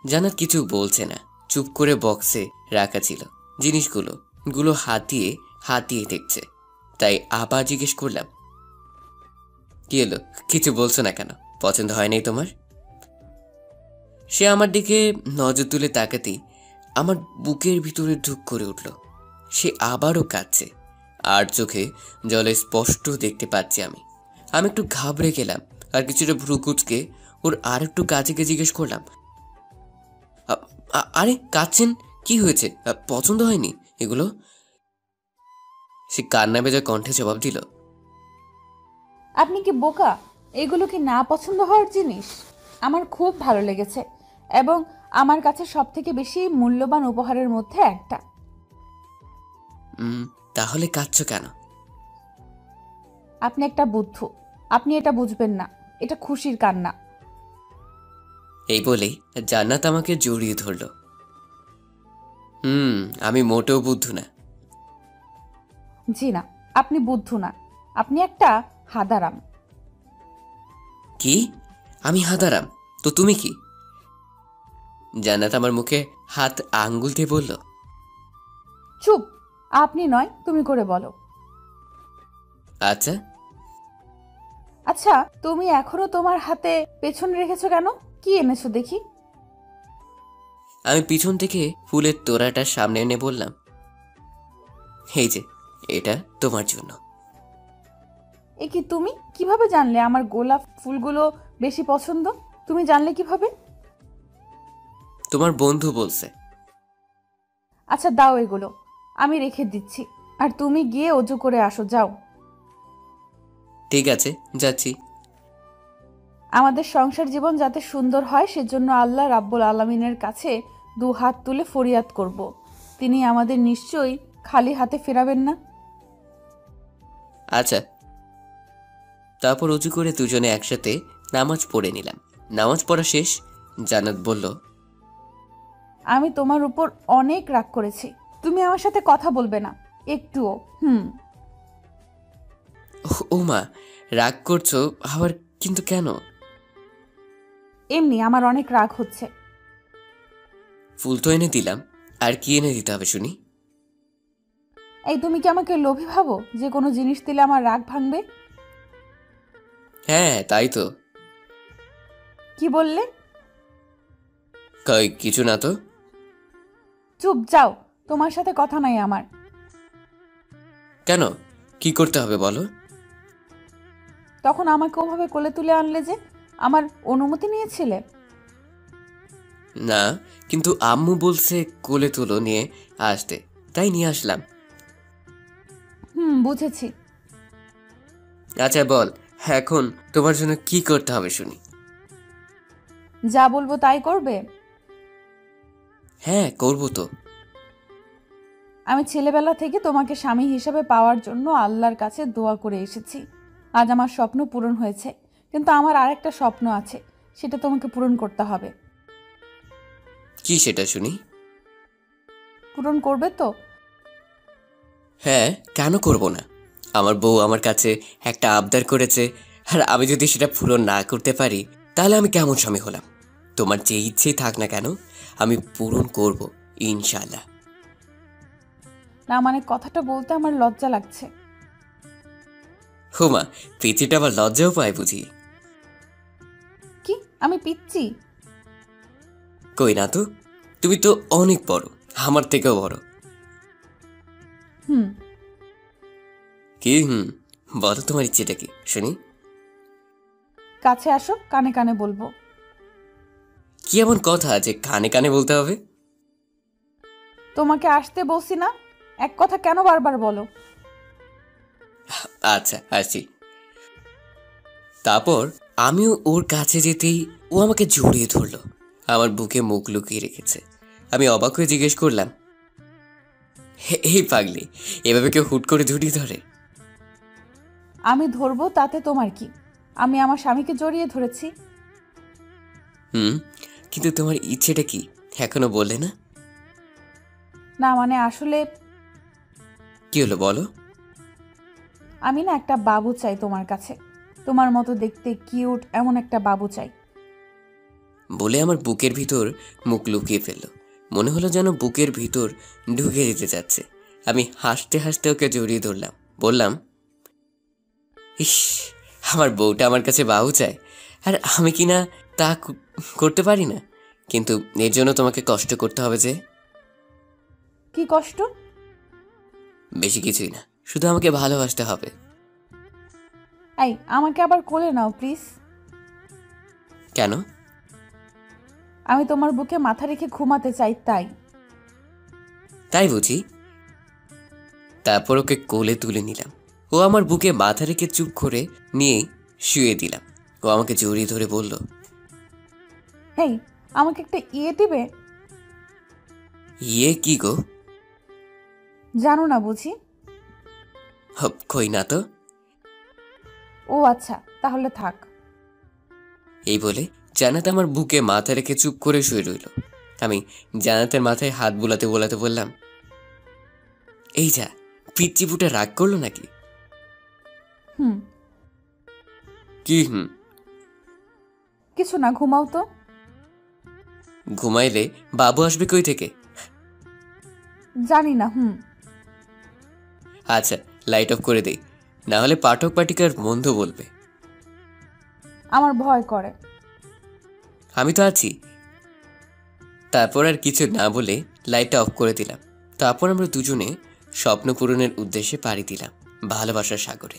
জান্নাত কিছু বলছে না, চুপ করে বক্সে রাখা ছিল জিনিসগুলো হাতিয়ে দেখছে। তাই আবার জিজ্ঞেস করলাম, কি হলো, কিছু বলছো না কেন? পছন্দ হয় নাই তোমার? সে আমার দিকে নজর তুলে তাকাতেই আমার বুকের ভিতরে ঢুক করে উঠল। সে আবারও কাঁদছে, আর চোখে জলে স্পষ্ট দেখতে পাচ্ছি আমি। আমি একটু ঘাবড়ে গেলাম, আর কিছুটা ভ্রু কুচকে ওর আর একটু কাছে গিয়ে জিজ্ঞেস করলাম, আরে কাঁদছেন, কি হয়েছে? পছন্দ হয়নি এগুলো? সে কান্না ভেজা কণ্ঠে জবাব দিল, আপনি কি বোকা? এগুলো কি না পছন্দ হওয়ার জিনিস? আমার খুব ভালো লেগেছে এবং আমার কাছে সবথেকে বেশি মূল্যবান উপহারের মধ্যে একটা। তাহলে কাঁদছো কেন? আপনি একটা বুদ্ধু, আপনি এটা বুঝবেন না। এটা খুশির কান্না। এই বলেই জান্নাত আমাকে জড়িয়ে ধরল। আমি মোটেও বুদ্ধু না। জি না, আপনি বুদ্ধু না, আপনি একটা হাদারাম। কি? আমি হাদারাম? তো তুমি কি? জান্নাত আমার মুখে হাত আঙ্গুল দিয়ে বলল, চুপ, আপনি নয়, তুমি করে বলো। আচ্ছা। আচ্ছা, তুমি এখনো তোমার হাতে পেছনে রেখেছো কেন? কি এনেছো দেখি? আমি পিছন থেকে ফুলের তোড়াটা সামনে এনে বললাম, এই যে, এটা তোমার জন্য। এ কি, তুমি কিভাবে জানলে আমার গোলাপ ফুলগুলো বেশি পছন্দ? তুমি জানলে কিভাবে? তোমার বন্ধু বলছে। আচ্ছা দাও এগুলো, আমি রেখে দিচ্ছি। আর তুমি গিয়ে অজু করে আসো, যাও। ঠিক আছে, যাচ্ছি। আমাদের সংসার জীবন যাতে সুন্দর হয় সেজন্য আল্লাহ রাব্বুল আলামিনের কাছে 2 হাত তুলে ফরিয়াদ করব। তিনি আমাদের নিশ্চয়ই খালি হাতে ফেরাবেন না। আচ্ছা। তারপর উঁচু করে দুজনে একসাথে নামাজ পড়ে নিলাম। নামাজ পড়া শেষ, জান্নাত বলল, আমি তোমার উপর অনেক রাগ করেছি। তুমি আমার সাথে কথা বলবে না একটুও। ও মা, রাগ করছো আবার? কিন্তু কেন? এমনি আমার অনেক রাগ হচ্ছে। ফুল তো এনে দিলাম, আর কি এনে দিতে হবে শুনি? এই, তুমি কি আমাকে লোভী ভাবো যে কোনো জিনিস দিলে আমার রাগ ভাঙবে? হ্যাঁ, তাই তো। কি বললে? কই কিছু না তো। চুপ, যাও, তোমার সাথে কথা নাই আমার। কেন? কি করতে হবে বলো? তখন আমাকে ওভাবে কোলে তুলে আনলে যে, আমার অনুমতি নিয়েছিলে? না, কিন্তু আম্মু বলছে কোলে তুলো নিয়ে আসতে, তাই নিয়ে আসলাম। বুঝেছি। আচ্ছা বল, এখন তোমার জন্য কি করতে হবে শুনি? যা বলবো তাই করবে? হ্যাঁ, করবো তো। আমি ছেলেবেলা থেকে তোমাকে স্বামী হিসেবে পাওয়ার জন্য আল্লাহর কাছে দোয়া করে এসেছি। আজ আমার স্বপ্ন পূরণ হয়েছে, কিন্তু আমার আরেকটা স্বপ্ন আছে, সেটা তোমাকে পূরণ করতে হবে। কি সেটা শুনি? পূরণ করবে তো? হ্যাঁ, কেন করব না? আমার বউ আমার কাছে একটা আবদার করেছে, আর আমি যদি সেটা পূরণ না করতে পারি তাহলে আমি কেমন স্বামী হলাম? তোমার যে ইচ্ছেই থাক না কেন, আমি পূরণ করব ইনশাআল্লাহ। না মানে, কথাটা বলতে আমার লজ্জা লাগছে। হুমা, পিচিটা আবার লজ্জাও পায় বুঝি? কি, আমি পিচ্ছি? কই না তো, তুমি তো অনেক বড়, আমার থেকেও বড়। কি বলো, তোমার ইচ্ছেটা কি শুনি? কাছে আসো, কানে কানে বলবো। কি এমন কথা যে কানে কানে বলতে হবে? তোমাকে আসতে বলছি না, এক কথা কেন বারবার বলো? আচ্ছা, আসছি। তারপর আমিও ওর কাছে যেতেই ও আমাকে জড়িয়ে ধরলো, আমার বুকে মুখ লুকিয়ে রেখেছে। আমি অবাক হয়ে জিজ্ঞেস করলাম, এই পাগলি, এভাবে কেউ হুট করে জড়িয়ে ধরে? আমি ধরবো তাতে তোমার কি? আমি আমার স্বামীকে জড়িয়ে ধরেছি। হুম, কিন্তু তোমার ইচ্ছেটা কি এখনো বললে না? না মানে আসলে কি হলো বলো? আমি না একটা বাবু চাই তোমার কাছে, তোমার মতো দেখতে কিউট এমন একটা বাবু চাই। বলে আমার বুকের ভিতর মুখ লুকিয়ে ফেললো। মনে হলো যেন বুকের ভিতর ঢুকে যেতে যাচ্ছে। আমি হাসতে হাসতে ওকে জড়িয়ে ধরলাম, বললাম, ইস, আমার বউটা আমার কাছে বাবু চায়, আর আমি কি না তা করতে পারি না? কিন্তু এর জন্য তোমাকে কষ্ট করতে হবে যে। কি কষ্ট? বেশি কিছুই না, শুধু আমাকে ভালোবাসতে হবে। এই আমাকে আবার কোলে নাও প্লিজ। কেন? আমি তোমার বুকে মাথা রেখে ঘুমাতে চাই তাই। তাই বুঝি? তারপর ওকে কোলে তুলে নিলাম। ও আমার বুকে মাথা রেখে চুপ করে নিয়ে শুয়ে দিলাম। ও আমাকে জড়িয়ে ধরে বলল, হেই, আমাকে একটা ইয়ে দিবে? ইয়ে কি গো? জানো না বুঝি? কই না তো। ও আচ্ছা, তাহলে থাক। এই বলে জান্নাত আমার বুকে মাথা রেখে চুপ করে শুয়ে রইল। আমি জান্নাতের মাথায় হাত বুলাতে বুলাতে বললাম, এই যা, পিচ্চিপুটা রাগ করলো নাকি? হুম। কি হুম? কিছু না, ঘুমাও তো। ঘুমাইলে বাবু আসবে কই থেকে? জানি না। আচ্ছা, লাইট অফ করে দেই, না হলে পাঠক পাঠিকার মন্দ বলবে। আমার ভয় করে। আমি তো আছি। তারপর আর কিছু না বলে লাইটটা অফ করে দিলাম। তারপর আমরা দুজনে স্বপ্ন পূরণের উদ্দেশ্যে পাড়ি দিলাম ভালোবাসার সাগরে।